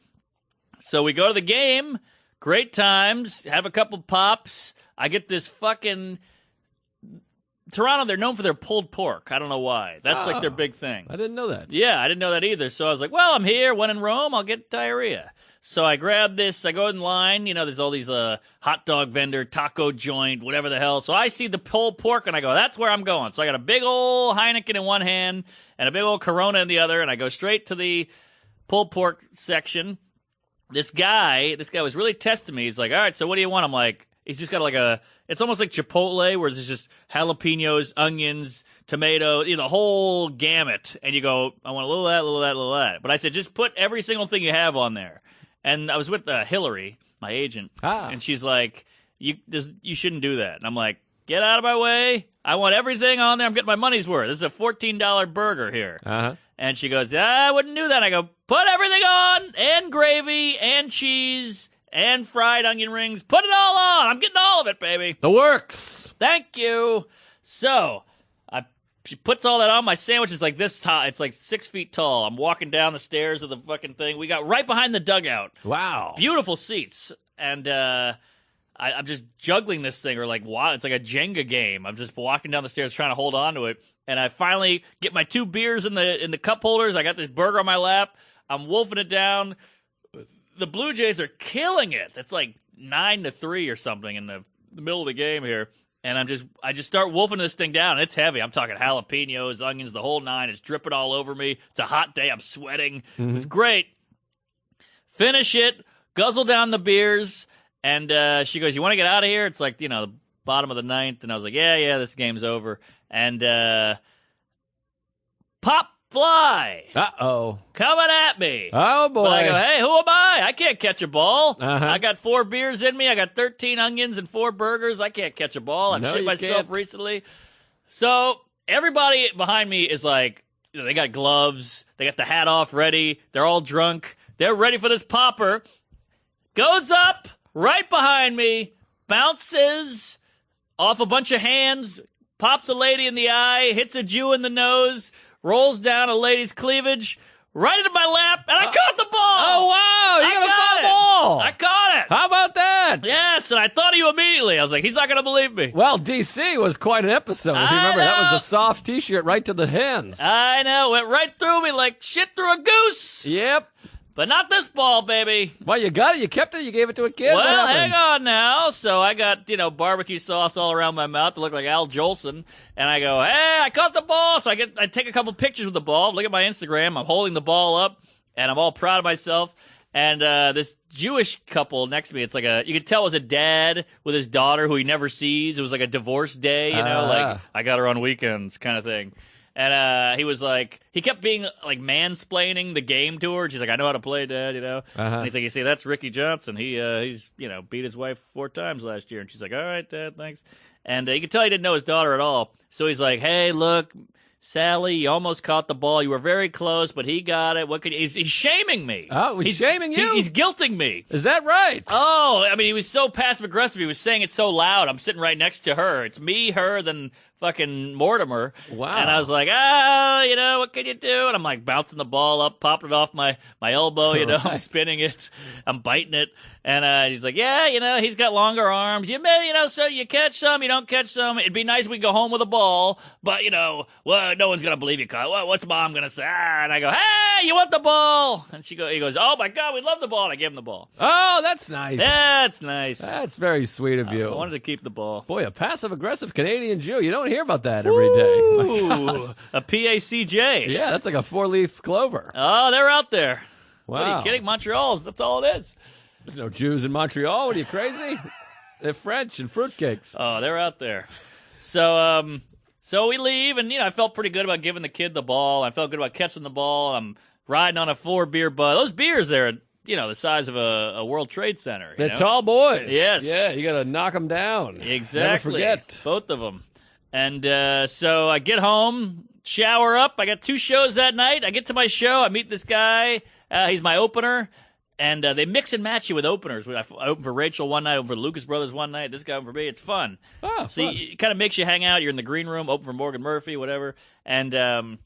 So we go to the game. Great times. Have a couple pops. I get this fucking... Toronto, they're known for their pulled pork. I don't know why. That's like their big thing. I didn't know that. Yeah, I didn't know that either. So I was like, well, I'm here. When in Rome, I'll get diarrhea. So I grab this. I go in line. There's all these hot dog vendor, taco joint, whatever the hell. So I see the pulled pork, and I go, that's where I'm going. So I got a big old Heineken in one hand and a big old Corona in the other, and I go straight to the pulled pork section. This guy was really testing me. He's like, all right, so what do you want? I'm like, he's just got it's almost like Chipotle where there's just jalapenos, onions, tomato, the whole gamut. And you go, I want a little of that, a little of that, a little of that. But I said, just put every single thing you have on there. And I was with Hillary, my agent, and she's like, you shouldn't do that. And I'm like, get out of my way. I want everything on there. I'm getting my money's worth. This is a $14 burger here. Uh-huh. And she goes, I wouldn't do that. I go, put everything on, and gravy, and cheese, and fried onion rings. Put it all on. I'm getting all of it, baby. The works. Thank you. So she puts all that on. My sandwich is like this tall. It's like 6 feet tall. I'm walking down the stairs of the fucking thing. We got right behind the dugout. Wow. Beautiful seats. And I'm just juggling this thing, or like, wow, it's like a Jenga game. I'm just walking down the stairs trying to hold on to it. And I finally get my 2 beers in the cup holders. I got this burger on my lap. I'm wolfing it down. The Blue Jays are killing it. It's like 9-3 or something in the middle of the game here. And I just start wolfing this thing down. It's heavy. I'm talking jalapenos, onions, the whole nine. It's dripping all over me. It's a hot day. I'm sweating. It's great. Finish it. Guzzle down the beers. And she goes, "You want to get out of here?" It's like, the bottom of the ninth. And I was like, yeah, this game's over. And pop fly. Uh-oh. Coming at me. Oh, boy. But I go, hey, who am I? I can't catch a ball. Uh-huh. I got 4 beers in me. I got 13 onions and 4 burgers. I can't catch a ball. I've shit myself can't. recently. So everybody behind me is like, they got gloves. They got the hat off ready. They're all drunk. They're ready for this popper. Goes up right behind me, bounces off a bunch of hands, pops a lady in the eye, hits a Jew in the nose, rolls down a lady's cleavage, right into my lap, and I caught the ball! Oh, wow! You got a foul ball! I caught it! How about that? Yes, and I thought of you immediately. I was like, he's not going to believe me. Well, DC was quite an episode. If you remember, that was a soft T-shirt right to the hands. I know, went right through me like shit through a goose. Yep. But not this ball, baby. Well, you got it. You kept it. You gave it to a kid. Well, hang on now. So I got, barbecue sauce all around my mouth to look like Al Jolson. And I go, hey, I caught the ball. So I take a couple pictures with the ball. Look at my Instagram. I'm holding the ball up, and I'm all proud of myself. And this Jewish couple next to me, it's like you could tell it was a dad with his daughter who he never sees. It was like a divorce day, like I got her on weekends kind of thing. And he was like, he kept being like mansplaining the game to her. She's like, I know how to play, Dad, And he's like, you see, that's Ricky Johnson. He's beat his wife 4 times last year. And she's like, all right, Dad, thanks. And you could tell he didn't know his daughter at all. So he's like, hey, look, Sally, you almost caught the ball. You were very close, but he got it. What could he's shaming me? Oh, he's shaming you? He's guilting me. Is that right? Oh, I mean, he was so passive aggressive. He was saying it so loud. I'm sitting right next to her. It's me, her, then fucking Mortimer. Wow. And I was like, what can you do? And I'm like bouncing the ball up, popping it off my elbow, Right. I'm spinning it, I'm biting it. And he's like, yeah, he's got longer arms. You may, so you catch some, you don't catch some. It'd be nice if we go home with a ball, but, well, no one's going to believe you, Kyle. What's Mom going to say? And I go, hey, you want the ball? And he goes, oh, my God, we love the ball. And I gave him the ball. Oh, that's nice. That's nice. That's very sweet of you. I wanted to keep the ball. Boy, a passive-aggressive Canadian Jew. You don't hear about that every day. My Ooh, God. a PACJ. Yeah, that's like a 4-leaf clover. Oh, they're out there. Wow. What are you kidding? Montreal's, that's all it is. There's no Jews in Montreal. What are you, crazy? They're French and fruitcakes. Oh, they're out there. So we leave, and, I felt pretty good about giving the kid the ball. I felt good about catching the ball. I'm riding on a 4-beer bus. Those beers there, the size of a World Trade Center. They're tall boys. Yes. Yeah, you got to knock them down. Exactly. Never forget. Both of them. And so I get home, shower up. I got 2 shows that night. I get to my show. I meet this guy. He's my opener. And they mix and match you with openers. I opened for Rachel one night, opened for the Lucas Brothers one night. This guy opened for me. It's fun. Oh, so fun. it kind of makes you hang out. You're in the green room, open for Morgan Murphy, whatever. And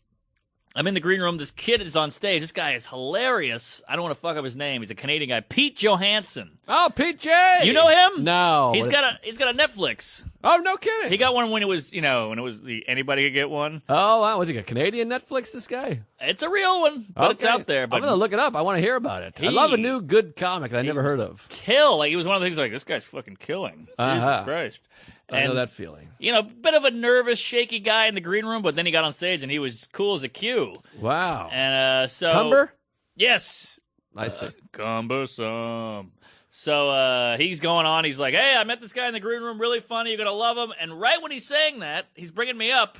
I'm in the green room. This kid is on stage. This guy is hilarious. I don't want to fuck up his name. He's a Canadian guy. Pete Johansson. Oh, Pete J. You know him? No. He's got a Netflix. Oh, no kidding. He got one when it was anybody could get one. Oh, wow. Was he a Canadian Netflix, this guy? It's a real one, but it's Okay. out there. But I'm going to look it up. I want to hear about it. I love a new good comic that I never heard of. kill. Like, he was one of the things like, this guy's fucking killing. Jesus Christ. I know that feeling. Bit of a nervous, shaky guy in the green room, but then he got on stage and he was cool as a Q. Wow. And so Cumber? Yes. I see. Cumbersome. So he's going on. He's like, hey, I met this guy in the green room. Really funny. You're going to love him. And right when he's saying that, he's bringing me up.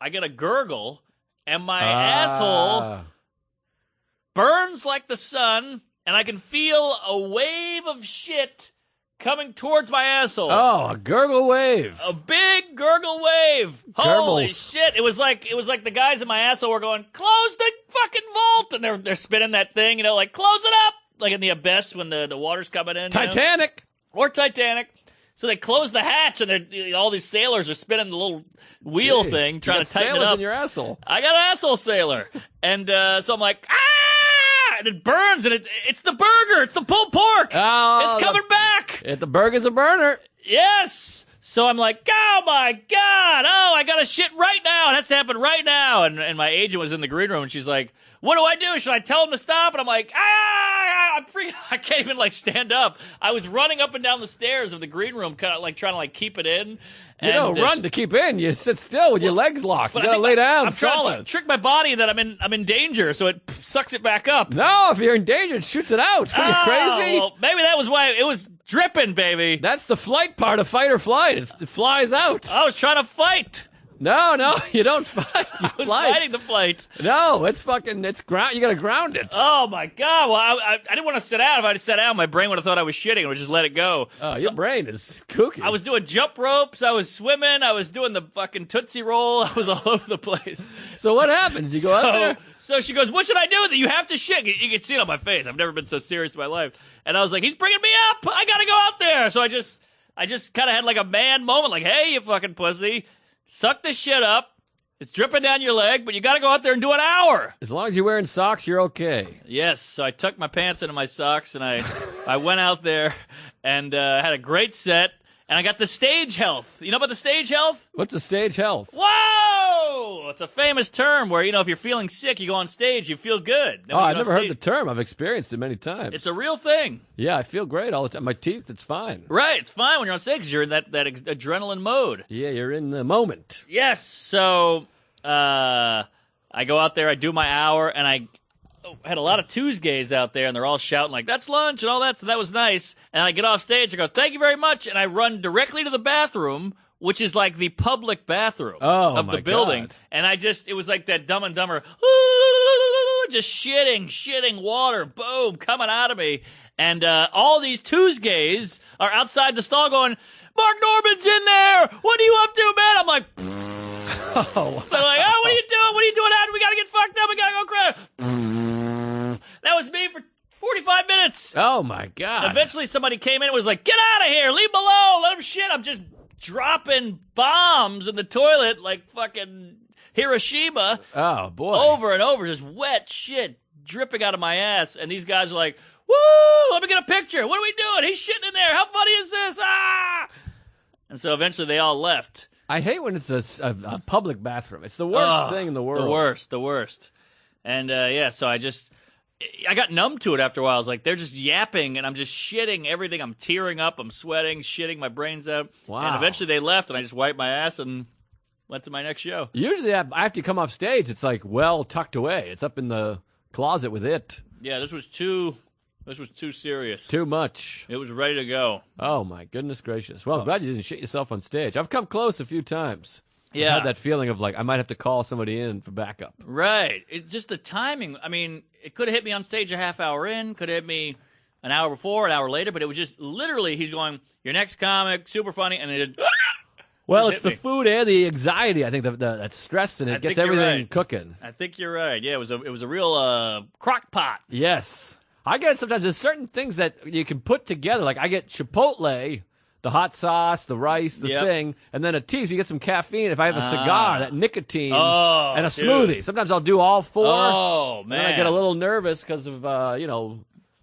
I get a gurgle, and my asshole burns like the sun, and I can feel a wave of shit coming towards my asshole. Oh, a gurgle wave. A big gurgle wave. Holy Gurgles. shit. It was like the guys in my asshole were going, close the fucking vault. And they're spinning that thing, like, close it up. Like in the abyss when the water's coming in. Titanic. Or Titanic. So they close the hatch, and all these sailors are spinning the little wheel thing, trying to tighten it sailors up. in your asshole. I got an asshole sailor. And so I'm like, and it burns, and it's the burger. It's the pulled pork. Oh, It's coming back. The burger's a burner. Yes. So I'm like, oh, my God. Oh, I got to shit right now. It has to happen right now. And my agent was in the green room, and she's like, what do I do? Should I tell him to stop? And I'm like, I'm freaking, I can't even, stand up. I was running up and down the stairs of the green room, kind of, trying to, keep it in. You don't run to keep in. You sit still with your legs locked. You got to lay down I'm trying solid. to trick my body that I'm in danger, so it sucks it back up. No, if you're in danger, it shoots it out. Are you crazy? Well, maybe that was why it was dripping, baby. That's the flight part of fight or flight. It flies out. I was trying to fight. No, you don't fight. You I was flight. fighting the flight. No, it's ground. You got to ground it. Oh my God! Well, I didn't want to sit down. If I had sat down, my brain would have thought I was shitting and would just let it go. Oh, your brain is kooky. I was doing jump ropes. I was swimming. I was doing the fucking Tootsie Roll. I was all over the place. So what happens? You go out there? So she goes, "What should I do with it? You have to shit." You can see it on my face. I've never been so serious in my life. And I was like, "He's bringing me up. I gotta go out there." So I just kind of had like a man moment, like, "Hey, you fucking pussy, suck this shit up. It's dripping down your leg, but you got to go out there and do an hour." As long as you're wearing socks, you're okay. Yes. So I tucked my pants into my socks, and I went out there and had a great set. And I got the stage health. You know about the stage health? What's the stage health? Whoa! It's a famous term where, if you're feeling sick, you go on stage, you feel good. Then I've never heard the term. I've experienced it many times. It's a real thing. Yeah, I feel great all the time. My teeth, it's fine. Right. It's fine when you're on stage because you're in that adrenaline mode. Yeah, you're in the moment. Yes. So I go out there, I do my hour, and I had a lot of tuesgays out there, and they're all shouting like, "That's lunch," and all that, so that was nice. And I get off stage, I go, "Thank you very much," and I run directly to the bathroom, which is like the public bathroom of the building. God. And it was like that Dumb and Dumber, just shitting water, boom, coming out of me. And all these tuesgays are outside the stall going, "Mark Norman's in there! What are you up to, man?" I'm like, Oh. they're like, "Oh, what are you doing? What are you doing out? We got to get fucked up. We got to go crash." That was me for 45 minutes. Oh, my God. Eventually, somebody came in and was like, "Get out of here. Leave him alone. Let him shit." I'm just dropping bombs in the toilet like fucking Hiroshima. Oh, boy. Over and over. Just wet shit dripping out of my ass. And these guys are like, "Woo, let me get a picture. What are we doing? He's shitting in there. How funny is this? Ah!" And so eventually they all left. I hate when it's a public bathroom. It's the worst thing in the world. The worst. And, so I got numb to it after a while. I was like, they're just yapping, and I'm just shitting everything. I'm tearing up. I'm sweating, shitting my brains out. Wow. And eventually they left, and I just wiped my ass and went to my next show. Usually after you come off stage, it's like well tucked away. It's up in the closet with it. Yeah, this was too serious. Too much. It was ready to go. Oh, my goodness gracious. Well, I'm glad you didn't shit yourself on stage. I've come close a few times. Yeah. I had that feeling of like I might have to call somebody in for backup. Right. It's just the timing. I mean, it could have hit me on stage a half hour in, could have hit me an hour before, an hour later, but it was just literally he's going, "Your next comic, super funny," and it just, well, just it's the hit me. food and the anxiety. I think that stress in it I gets think you're everything right. cooking. I think you're right. Yeah, it was a real crock pot. Yes. I get sometimes there's certain things that you can put together. Like I get Chipotle, the hot sauce, the rice, the Yep. thing, and then a tea. So you get some caffeine. If I have a cigar, that nicotine, Oh, and a dude. smoothie. Sometimes I'll do all four. Oh, And man. then I get a little nervous because of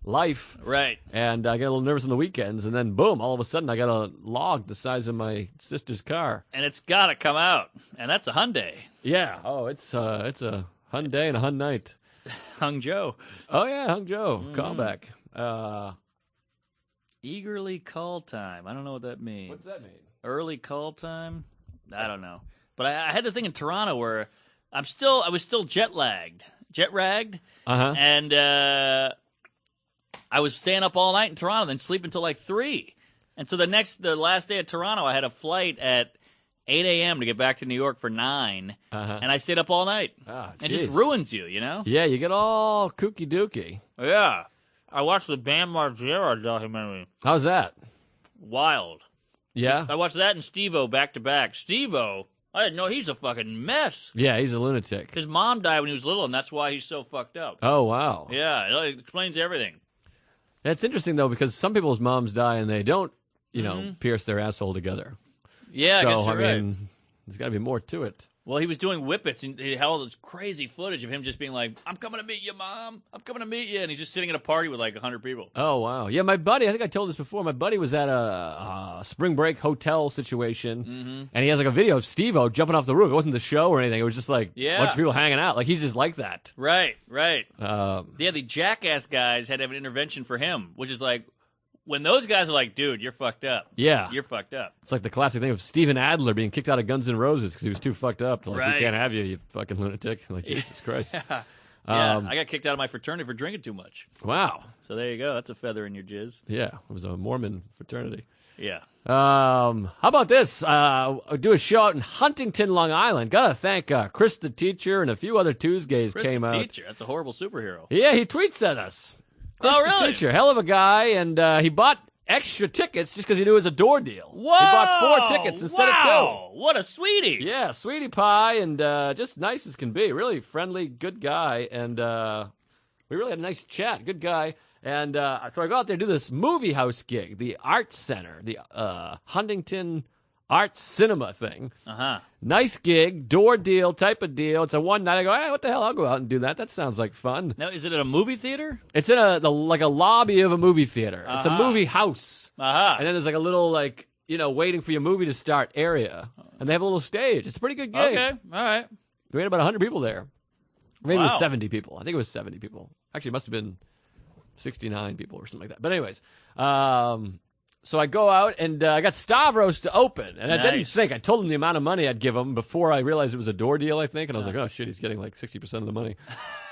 life, Right. and I get a little nervous on the weekends, and then boom, all of a sudden I got a log the size of my sister's car. And it's got to come out. And that's a Hyundai. Yeah. Oh, it's a Hyundai and a Hun night. Hung Joe. Oh yeah, Hung Joe callback. Eagerly call time. I don't know what that means. What's that mean? Early call time? I don't know. But I had the thing in Toronto where I was still jet ragged. And I was staying up all night in Toronto, then sleeping until like 3. And so the last day of Toronto, I had a flight at 8 a.m. to get back to New York for 9, and I stayed up all night. It just ruins you, you know? Yeah, you get all kooky dooky. Yeah. I watched the Bam Margera documentary. How's that? Wild. Yeah? I watched that and Steve-O back to back. Steve-O, I didn't know he's a fucking mess. Yeah, he's a lunatic. His mom died when he was little, and that's why he's so fucked up. Oh, wow. Yeah, it explains everything. It's interesting, though, because some people's moms die and they don't, pierce their asshole together. Yeah, so, I guess you're right. mean, there's got to be more to it. Well, he was doing whippets, and he had all this crazy footage of him just being like, "I'm coming to meet you, Mom. I'm coming to meet you." And he's just sitting at a party with like 100 people. Oh, wow. Yeah, my buddy, I think I told this before, my buddy was at a spring break hotel situation, and he has like a video of Steve-O jumping off the roof. It wasn't the show or anything. It was just like a bunch of people hanging out. Like, he's just like that. Right, right. Yeah, The Jackass guys had to have an intervention for him, which is like, when those guys are like, "Dude, you're fucked up. Yeah. You're fucked up." It's like the classic thing of Steven Adler being kicked out of Guns N' Roses because he was too fucked up. Like, Right. we can't have you, you fucking lunatic. Like, Jesus Christ. Yeah, I got kicked out of my fraternity for drinking too much. Wow. So there you go. That's a feather in your jizz. Yeah, it was a Mormon fraternity. Yeah. How about this? Do a show out in Huntington, Long Island. Gotta thank Chris the teacher and a few other tuesgays Chris came the out. teacher. That's a horrible superhero. Yeah, he tweets at us. Chris Oh, the really? teacher, hell of a guy, and he bought extra tickets just because he knew it was a door deal. Whoa! He bought 4 tickets instead of 2. What a sweetie. Yeah, sweetie pie, and just nice as can be. Really friendly, good guy, and we really had a nice chat. Good guy. And so I go out there and do this movie house gig, the Arts Center, the Huntington Arts Cinema thing. Uh-huh. Nice gig, door deal type of deal. It's a one night. I go, hey, what the hell? I'll go out and do that. That sounds like fun. Now, is it at a movie theater? It's in like a lobby of a movie theater. It's a Uh-huh. movie house. Uh-huh. And then there's like a little waiting for your movie to start area. And they have a little stage. It's a pretty good gig. Okay. All right. We had about 100 people there. Maybe it was Wow. 70 people. I think it was 70 people. Actually, it must have been 69 people or something like that. But anyways, so I go out and I got Stavros to open. And I didn't Nice. think. I told him the amount of money I'd give him before I realized it was a door deal, I think. And I was like, oh, shit, he's getting like 60% of the money.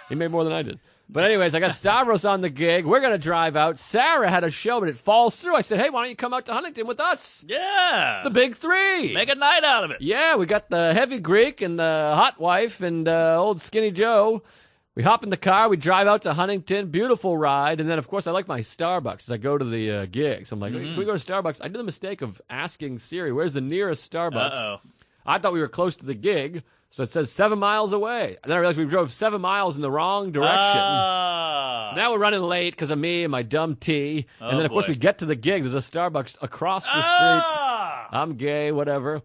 He made more than I did. But anyways, I got Stavros on the gig. We're going to drive out. Sarah had a show, but it falls through. I said, hey, why don't you come out to Huntington with us? Yeah. The big three. Make a night out of it. Yeah, we got the heavy Greek and the hot wife and old skinny Joe. We hop in the car. We drive out to Huntington. Beautiful ride. And then, of course, I like my Starbucks as I go to the gig. So I'm like, can we go to Starbucks? I did the mistake of asking Siri, where's the nearest Starbucks? Uh-oh. I thought we were close to the gig, so it says 7 miles away. And then I realized we drove 7 miles in the wrong direction. So now we're running late because of me and my dumb tea. And then, of course, boy. we get to the gig. There's a Starbucks across the street. Ah! I'm gay, whatever.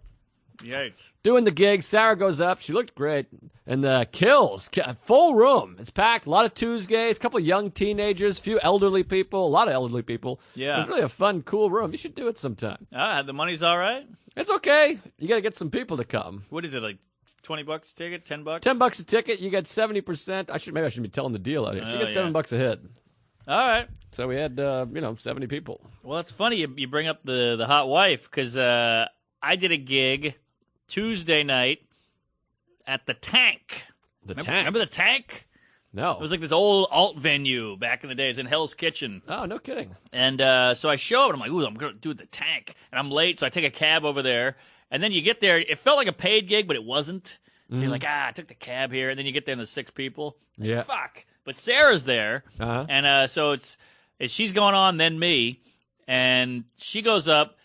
Yikes. Doing the gig, Sarah goes up. She looked great. And kills. Full room. It's packed. A lot of tuesgays, a couple of young teenagers, a few elderly people, a lot of elderly people. Yeah. It's really a fun, cool room. You should do it sometime. The money's all right? It's okay. You got to get some people to come. What is it, like $20 a ticket, $10? $10 a ticket. You get 70%. Maybe I should be telling the deal out here. So you Oh, get yeah. $7 a head. All right. So we had, 70 people. Well, it's funny you bring up the hot wife because I did a gig Tuesday night at the Tank. Remember the Tank? No. It was like this old alt venue back in the days in Hell's Kitchen. Oh, no kidding. And so I show up, and I'm like, ooh, I'm going to do the Tank. And I'm late, so I take a cab over there. And then you get there. It felt like a paid gig, but it wasn't. So you're like, I took the cab here. And then you get there, and there's 6 people. Like, Yeah. Fuck. But Sarah's there. Uh-huh. And so she's going on, then me. And she goes up,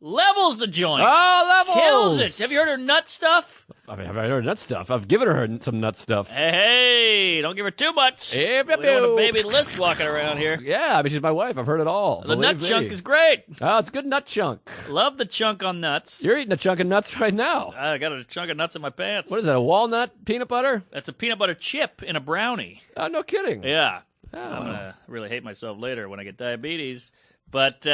levels the joint. Oh, levels! Kills it. Have you heard her nut stuff? I mean, have I heard nut stuff? I've given her some nut stuff. Hey, don't give her too much. Yep, We yep, don't want a yep. baby list walking around here. Yeah, I mean, she's my wife. I've heard it all. The nut Believe me. chunk is great. Oh, it's good nut chunk. Love the chunk on nuts. You're eating a chunk of nuts right now. I got a chunk of nuts in my pants. What is that, a walnut peanut butter? That's a peanut butter chip in a brownie. Oh, no kidding. Yeah. Oh. I'm going to really hate myself later when I get diabetes. But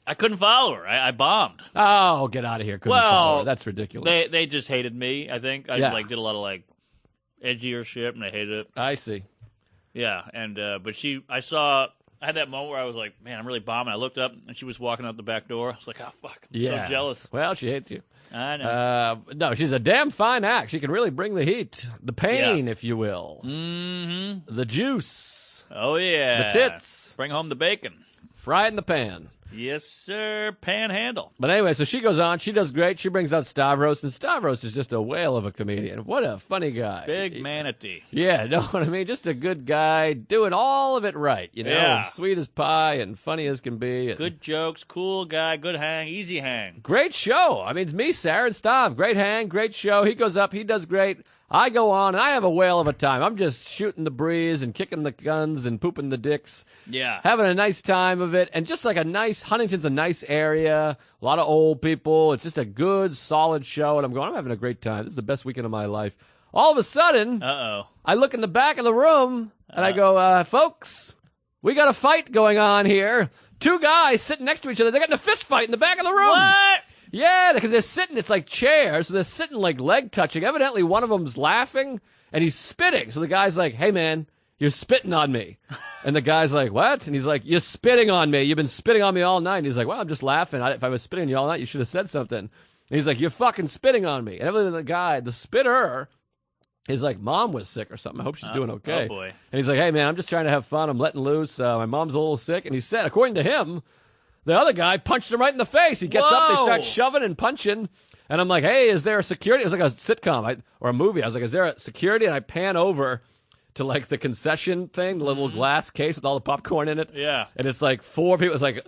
I couldn't follow her. I bombed. Oh, get out of here. Couldn't follow her. That's ridiculous. They just hated me, I think. I Yeah. did a lot of edgier shit, and they hated it. I see. Yeah, and but I had that moment where I was like, man, I'm really bombing. I looked up, and she was walking out the back door. I was like, oh, fuck. I'm Yeah. so jealous. Well, she hates you. I know. No, she's a damn fine act. She can really bring the heat, the pain, if you will, Mm-hmm. the juice, Oh, yeah. the tits, Bring home the bacon. fry it in the pan. Yes, sir. Panhandle. But anyway, so she goes on. She does great. She brings out Stavros, and Stavros is just a whale of a comedian. What a funny guy. Big manatee. Yeah, know what I mean? Just a good guy doing all of it right, Yeah. Sweet as pie and funny as can be. And Good jokes. Cool guy. Good hang. Easy hang. great show. I mean, it's me, Sarah, and Stav. Great hang, great show. He goes up, he does great. I go on, and I have a whale of a time. I'm just shooting the breeze and kicking the guns and pooping the dicks. Yeah. Having a nice time of it, and just like Huntington's a nice area, a lot of old people. It's just a good, solid show, and I'm having a great time. This is the best weekend of my life. All of a sudden, Uh-oh. I look in the back of the room, and I go, folks, we got a fight going on here. 2 guys sitting next to each other. They got in a fist fight in the back of the room. What? Yeah, because they're sitting, it's like chairs, so they're sitting like leg touching. Evidently, one of them's laughing, and he's spitting. So the guy's like, hey, man, you're spitting on me. And the guy's like, what? And he's like, you're spitting on me. You've been spitting on me all night. And he's like, well, I'm just laughing. If I was spitting on you all night, you should have said something. And he's like, you're fucking spitting on me. And evidently the guy, the spitter, his like mom was sick or something. I hope she's doing okay. Oh boy. And he's like, hey man, I'm just trying to have fun. I'm letting loose. My mom's a little sick. And he said, according to him, the other guy punched him right in the face. He gets up, they start shoving and punching. And I'm like, hey, is there a security? It was like a sitcom or a movie. I was like, is there a security? And I pan over to like the concession thing, the little glass case with all the popcorn in it. Yeah. And it's like 4 people. It's like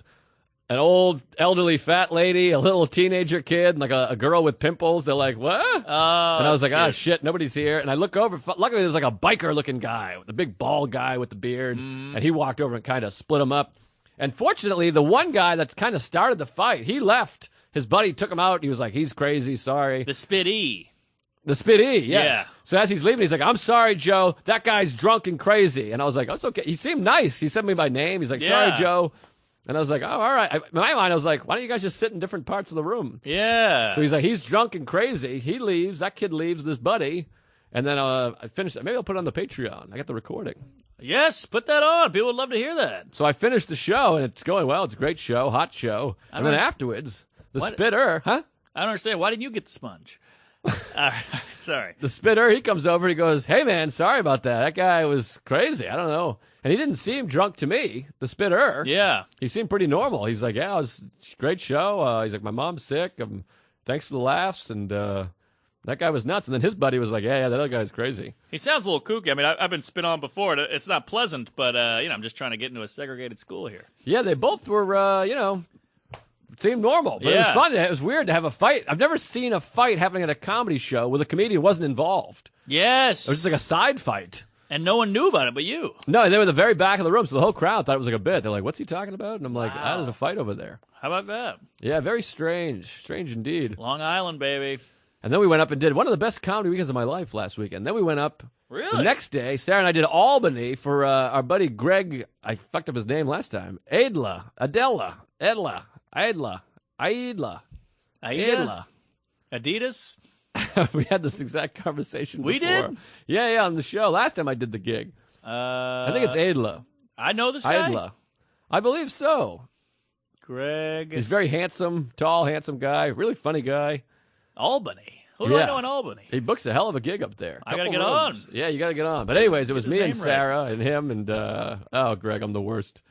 an old, elderly, fat lady, a little teenager kid, and like a girl with pimples. They're like, what? Oh, and I was like, shit, nobody's here. And I look over. Luckily, there was like a biker-looking guy, the big bald guy with the beard. And he walked over and kind of split them up. And fortunately, the one guy that kind of started the fight, he left. His buddy took him out. He was like, he's crazy, sorry. The Spitty. The Spitty, yes. Yeah. So as he's leaving, he's like, I'm sorry, Joe. That guy's drunk and crazy. And I was like, oh, it's okay. He seemed nice. He sent me by name. He's like, sorry, Joe. And I was like, oh, all right. In my mind, I was like, why don't you guys just sit in different parts of the room? Yeah. So he's like, he's drunk and crazy. He leaves. That kid leaves with his buddy. And then I finished it. Maybe I'll put it on the Patreon. I got the recording. Yes, put that on. People would love to hear that. So I finished the show, and it's going well. It's a great show, hot show. And then afterwards, the spitter, I don't understand. Why didn't you get the sponge? All right. Sorry. The spitter, he comes over and he goes, hey, man, sorry about that. That guy was crazy. I don't know. And he didn't seem drunk to me, the spitter. Yeah. He seemed pretty normal. He's like, yeah, it was a great show. He's like, my mom's sick. Thanks for the laughs. And that guy was nuts. And then his buddy was like, yeah, that other guy's crazy. He sounds a little kooky. I mean, I've been spit on before. It's not pleasant, but, I'm just trying to get into a segregated school here. Yeah, they both were, seemed normal. But it was fun. It was weird to have a fight. I've never seen a fight happening at a comedy show where the comedian wasn't involved. Yes. It was just like a side fight. And no one knew about it but you. No, they were in the very back of the room, so the whole crowd thought it was like a bit. They're like, what's he talking about? And I'm like, there's a fight over there. How about that? Yeah, very strange. Strange indeed. Long Island, baby. And then we went up and did one of the best comedy weekends of my life last weekend. Then we went up Really? the next day. Sarah and I did Albany for our buddy Greg. I fucked up his name last time. Aidla. Adidas? We had this exact conversation We before. did? Yeah, on the show. Last time I did the gig. I think it's Aidla. I know this guy. Aidla. I believe so. Greg. He's very handsome, tall, handsome guy. Really funny guy. Albany. Who do I know in Albany? He books a hell of a gig up there. I gotta Couple get rooms. Yeah, you got to get on. But anyways, it was his me and name right. Sarah and him and, Greg, I'm the worst.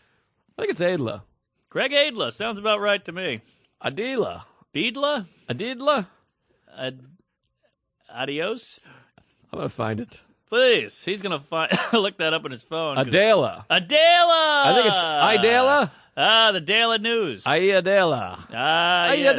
I think it's Aidla. Greg Adla. Sounds about right to me. Adila. Beedla? Adidla? Adios? I'm going to find it. Please. He's going to look that up on his phone. Adela. Adela! I think it's Idela. The Dela News. Iadela. Yes.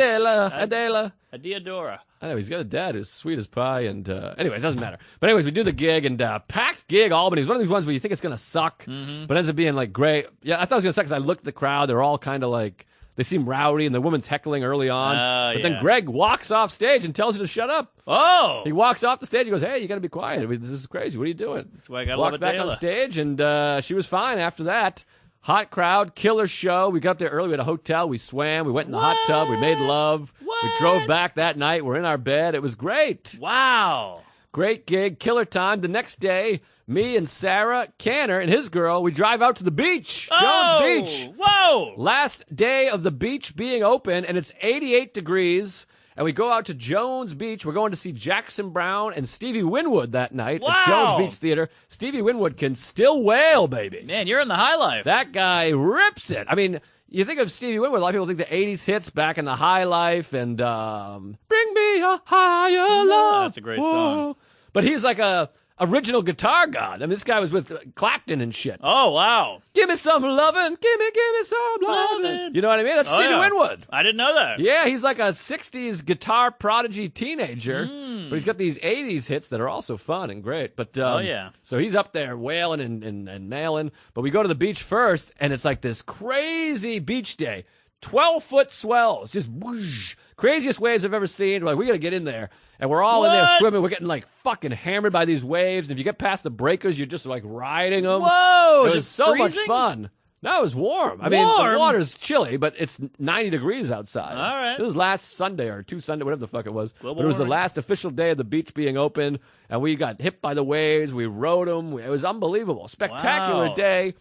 Adela. Adiadora. I know, he's got a dad who's sweet as pie, and anyways, doesn't matter. But anyways, we do the gig, and packed gig, Albany. It's one of these ones where you think it's going to suck, but ends up being like great. Yeah, I thought it was going to suck because I looked at the crowd. They're all kind of like, they seem rowdy, and the woman's heckling early on. But then Greg walks off stage and tells her to shut up. Oh! He walks off the stage, he goes, hey, you got to be quiet. I mean, this is crazy. What are you doing? That's why I got to love Walked back on stage, and she was fine after that. Hot crowd, killer show. We got up there early. We had a hotel. We swam. We went in the hot tub. We made love. We drove back that night. We're in our bed. It was great. Wow. Great gig. Killer time. The next day, me and Sarah, Canner, and his girl, we drive out to the beach. Jones Beach. Whoa. Last day of the beach being open, and it's 88 degrees. And we go out to Jones Beach. We're going to see Jackson Browne and Stevie Winwood that night at Jones Beach Theater. Stevie Winwood can still wail, baby. Man, you're in the high life. That guy rips it. I mean, you think of Stevie Winwood, a lot of people think the 80s hits back in the high life and Bring Me a Higher Love. That's a great song. But he's like a original guitar god. I mean, this guy was with Clapton and shit. Oh, wow. Give me some lovin', give me some lovin'. You know what I mean? That's Stevie Winwood. I didn't know that. Yeah, he's like a 60s guitar prodigy teenager, but he's got these 80s hits that are also fun and great. But so he's up there wailing and nailing. But we go to the beach first, and it's like this crazy beach day. 12-foot swells, just whoosh, craziest waves I've ever seen. We're like, we got to get in there. And we're all in there swimming. We're getting like fucking hammered by these waves. And if you get past the breakers, you're just like riding them. Whoa! It was so much fun. No, it was warm. I mean, the water's chilly, but it's 90 degrees outside. All right. It was last Sunday or two Sunday, whatever the fuck it was. Global but it was warming. the last official day of the beach being open, and we got hit by the waves. We rode them. It was unbelievable. Spectacular day.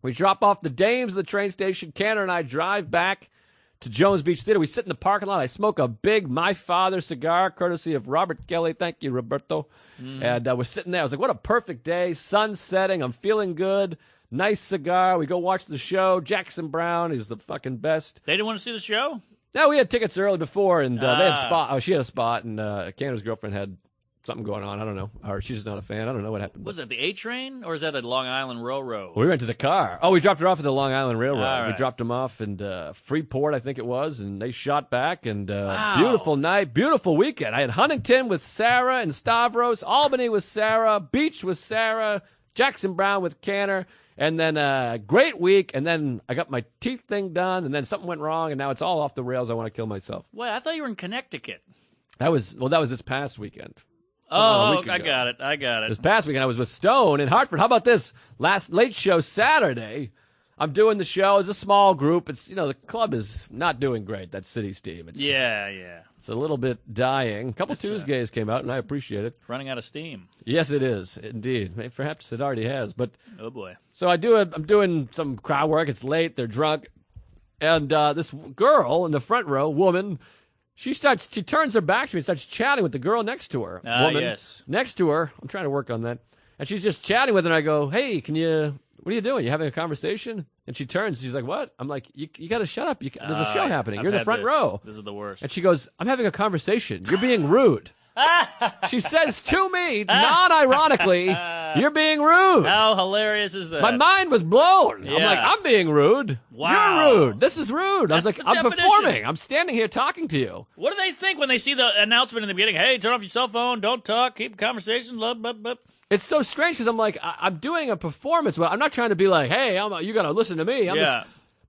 We drop off the dames at the train station. Canner and I drive back to Jones Beach Theater. We sit in the parking lot. I smoke a big My Father cigar, courtesy of Robert Kelly. Thank you, Roberto. And we're sitting there. I was like, what a perfect day. Sun setting. I'm feeling good. Nice cigar. We go watch the show. Jackson Brown is the fucking best. They didn't want to see the show? No, we had tickets early before, and they had a spot. Oh, she had a spot, and Canada's girlfriend had something going on. I don't know. Or she's just not a fan. I don't know what happened. Was it the A train, or is that a Long Island Railroad? We went to the car. Oh, we dropped her off at the Long Island Railroad. All right. We dropped them off in Freeport, I think it was, and they shot back. And Wow. beautiful night, beautiful weekend. I had Huntington with Sarah and Stavros, Albany with Sarah, Beach with Sarah, Jackson Brown with Canner, and then great week. And then I got my teeth thing done, and then something went wrong, and now it's all off the rails. I want to kill myself. Wait, I thought you were in Connecticut. That was this past weekend. Oh, a week I ago. got it. This past weekend, I was with Stone in Hartford. How about this? Last late show Saturday, I'm doing the show. It's a small group. It's the club is not doing great. That City's team. It's It's a little bit dying. A couple tuesgays came out, and I appreciate it. Running out of steam. Yes, it is indeed. Perhaps it already has. But Oh boy. so I'm doing some crowd work. It's late. They're drunk, and this girl in the front row, woman. She turns her back to me and starts chatting with the girl next to her. Woman yes. next to her. I'm trying to work on that. And she's just chatting with her, and I go, hey, what are you doing? You having a conversation? And she turns. She's like, what? I'm like, you got to shut up. There's a show happening. You're in the front row. This is the worst. And she goes, I'm having a conversation. You're being rude. She says to me, non-ironically, you're being rude. How hilarious is that? My mind was blown. I'm Yeah. like, I'm being rude. Wow. You're rude. This is rude. I was That's like, the I'm definition. performing. I'm standing here talking to you. What do they think when they see the announcement in the beginning? Hey, turn off your cell phone. Don't talk. Keep conversation. Blah, blah, blah. It's so strange because I'm like, I'm doing a performance. Well, I'm not trying to be like, hey, you got to listen to me.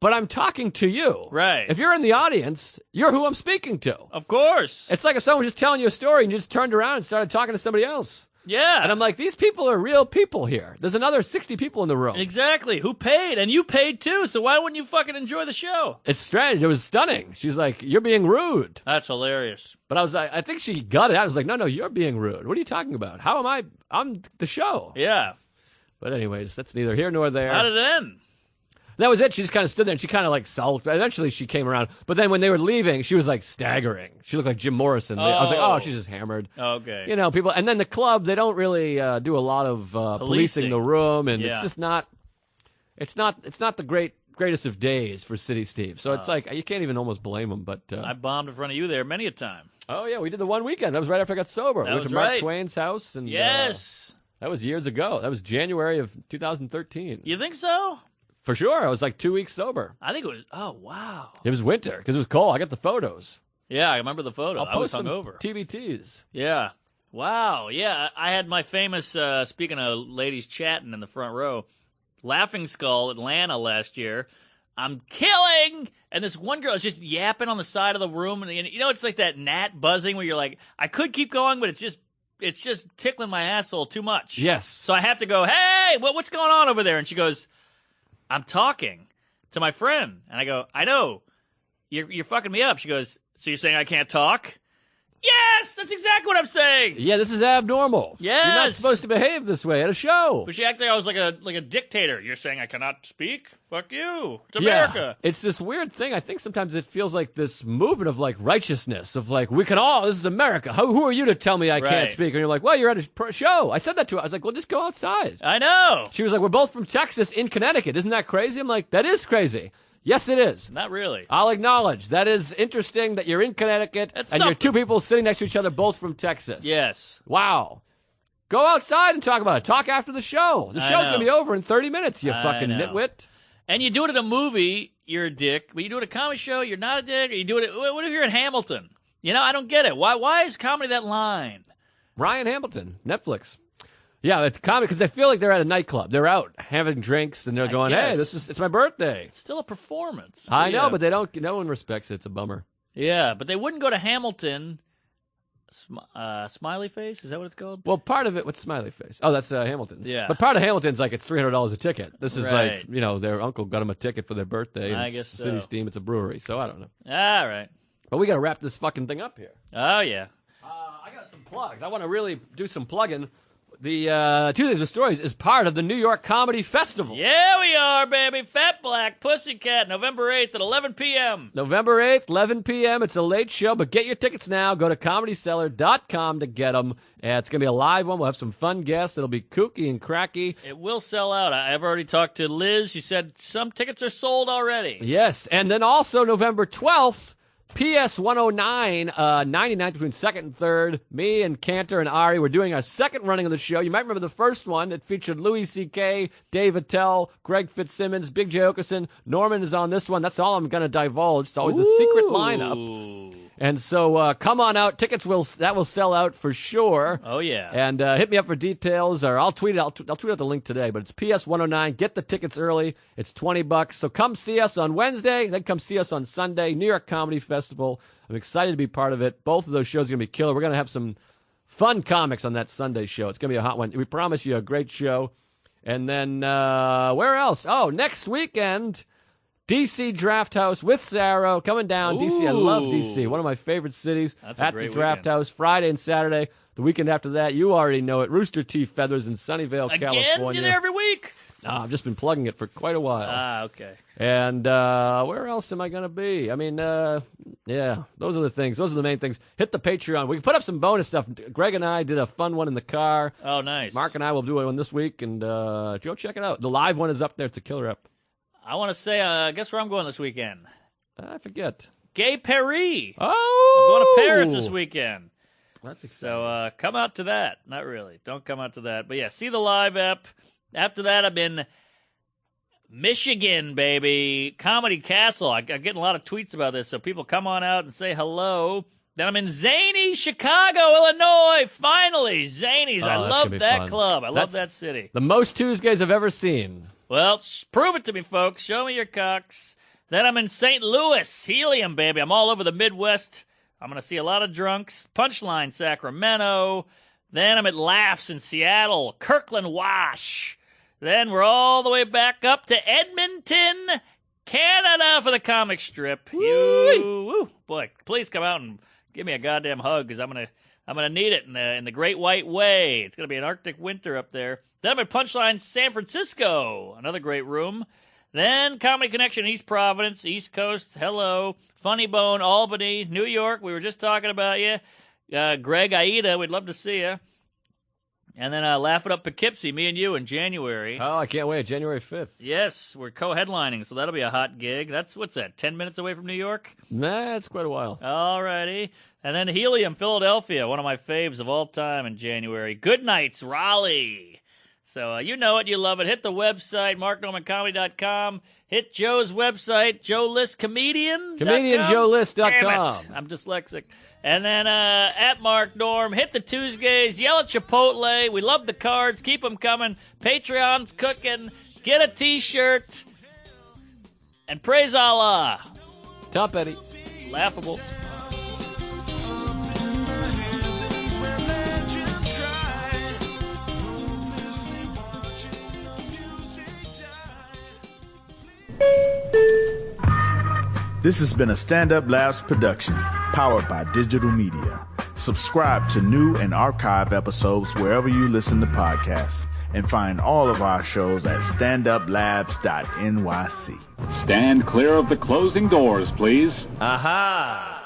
But I'm talking to you. Right. If you're in the audience, you're who I'm speaking to. Of course. It's like if someone was just telling you a story and you just turned around and started talking to somebody else. Yeah. And I'm like, these people are real people here. There's another 60 people in the room. Exactly. Who paid? And you paid too, so why wouldn't you fucking enjoy the show? It's strange. It was stunning. She's like, you're being rude. That's hilarious. But I was like, I think she got it. I was like, no, you're being rude. What are you talking about? How am I? I'm the show. Yeah. But anyways, that's neither here nor there. How did it end? That was it. She just kind of stood there and she kind of like sulked. Eventually she came around. But then when they were leaving, she was like staggering. She looked like Jim Morrison. I was like, oh, she's just hammered. Okay. People. And then the club, they don't really do a lot of policing the room. And it's just not, it's not the greatest of days for City Steve. So it's like, you can't even almost blame him. But I bombed in front of you there many a time. Oh, yeah. We did the one weekend. That was right after I got sober. We went to Mark Twain's house. And Yes. that was years ago. That was January of 2013. You think so? For sure. I was like 2 weeks sober. I think it was. Oh, wow. It was winter because it was cold. I got the photos. Yeah, I remember the photo. I'll I was post some hungover. TBTs. Yeah. Wow. Yeah, I had my famous, speaking of ladies chatting in the front row, Laughing Skull, Atlanta last year. I'm killing! And this one girl is just yapping on the side of the room. And it's like that gnat buzzing where you're like, I could keep going, but it's just tickling my asshole too much. Yes. So I have to go, hey, what's going on over there? And she goes, I'm talking to my friend. And I go, I know. You're fucking me up. She goes, so you're saying I can't talk? Yes, that's exactly what I'm saying. Yeah, this is abnormal. Yes. You're not supposed to behave this way at a show. But she acted like I was like a dictator. You're saying I cannot speak? Fuck you. It's Yeah. America. It's this weird thing. I think sometimes it feels like this movement of like righteousness, of like, we can all, this is America. Who are you to tell me I can't Right. speak? And you're like, well, you're at a show. I said that to her. I was like, well, just go outside. I know. She was like, we're both from Texas in Connecticut. Isn't that crazy? I'm like, that is crazy. Yes, it is. Not really. I'll acknowledge. That is interesting that you're in Connecticut That's and you're something. two people sitting next to each other, both from Texas. Yes. Wow. Go outside and talk about it. Talk after the show. The I show's know. going to be over in 30 minutes, you I fucking know. nitwit. And you do it at a movie, you're a dick. But you do it at a comedy show, you're not a dick. Or you do it at, what if you're in Hamilton? I don't get it. Why is comedy that line? Ryan Hamilton, Netflix. Yeah, it's comedy because I feel like they're at a nightclub. They're out having drinks and they're going, hey, guess. it's my birthday. It's still a performance. I know, Yeah. but they don't. No one respects it. It's a bummer. Yeah, but they wouldn't go to Hamilton. Smiley Face? Is that what it's called? Well, part of it, what's Smiley Face? Oh, that's Hamilton's. Yeah. But part of Hamilton's like it's $300 a ticket. This is Right. like, their uncle got them a ticket for their birthday. And I it's guess City so. Steam. It's a brewery, so I don't know. All right. But we got to wrap this fucking thing up here. Oh, yeah. I got some plugs. I want to really do some plugging. The Tuesdays with Stories is part of the New York Comedy Festival. Yeah, we are, baby. Fat Black Pussycat, November 8th at 11 p.m. November 8th, 11 p.m. It's a late show, but get your tickets now. Go to ComedyCellar.com to get them. And it's going to be a live one. We'll have some fun guests. It'll be kooky and cracky. It will sell out. I've already talked to Liz. She said some tickets are sold already. Yes, and then also November 12th, PS 109, 99th between 2nd and 3rd. Me and Cantor and Ari, we're doing our second running of the show. You might remember the first one. It featured Louis C.K., Dave Attell, Greg Fitzsimmons, Big J. Okerson. Norman is on this one. That's all I'm going to divulge. It's always a secret lineup. And so come on out. Tickets will sell out for sure. Oh, yeah. And hit me up for details, or I'll tweet it. I'll tweet out the link today. But it's PS 109. Get the tickets early. It's $20. So come see us on Wednesday. Then come see us on Sunday. New York Comedy Festival. I'm excited to be part of it. Both of those shows are going to be killer. We're going to have some fun comics on that Sunday show. It's going to be a hot one. We promise you a great show. And then where else? Oh, next weekend, DC Draft House with Sarah coming down. Ooh. DC, I love DC. One of my favorite cities. That's a at great the Draft weekend. House, Friday and Saturday. The weekend after that, you already know it. Rooster Teeth Feathers in Sunnyvale, Again? California. You're there every week? No, I've just been plugging it for quite a while. Ah, okay. And where else am I going to be? I mean, yeah, those are the things. Those are the main things. Hit the Patreon. We can put up some bonus stuff. Greg and I did a fun one in the car. Oh, nice. Mark and I will do one this week, and go check it out. The live one is up there. It's a killer up. I want to say, guess where I'm going this weekend? I forget. Gay Paris. Oh! I'm going to Paris this weekend. That's exciting. So come out to that. Not really. Don't come out to that. But yeah, see the live app. After that, I'm in Michigan, baby. Comedy Castle. I'm getting a lot of tweets about this, so people come on out and say hello. Then I'm in Zany, Chicago, Illinois. Finally, Zany's. I that's love gonna be that fun. club. I love That's- that city. The most Tuesdays I've ever seen. Well, prove it to me, folks. Show me your cocks. Then I'm in St. Louis, Helium, baby. I'm all over the Midwest. I'm going to see a lot of drunks. Punchline, Sacramento. Then I'm at Laughs in Seattle, Kirkland, Wash. Then we're all the way back up to Edmonton, Canada for the comic strip. Woo, boy, please come out and give me a goddamn hug, because I'm gonna need it in the Great White Way. It's gonna be an Arctic winter up there. Then I'm at Punchline, San Francisco, another great room. Then Comedy Connection, East Providence, East Coast, hello. Funny Bone, Albany, New York, we were just talking about you. Greg, Aida, we'd love to see you. And then Laugh It Up Poughkeepsie, me and you in January. Oh, I can't wait. January 5th. Yes, we're what's that'll be a hot gig. What's that, 10 minutes away from New York? Nah, it's quite a while. All righty. And then Helium, Philadelphia, one of my faves of all time in January. Good Nights, Raleigh. So you know it, you love it. Hit the website, marknormancomedy.com. Hit Joe's website, Joe List Comedian. ComedianJoelist.com. Damn it, I'm dyslexic. And then at Mark Norm, hit the Tuesgays, yell at Chipotle. We love the cards. Keep them coming. Patreon's cooking. Get a T-shirt. And praise Allah. Tell Petty. Laughable. This has been a Stand Up Labs production, powered by digital media. Subscribe to new and archive episodes wherever you listen to podcasts, and find all of our shows at standuplabs.nyc. Stand clear of the closing doors, please. Aha!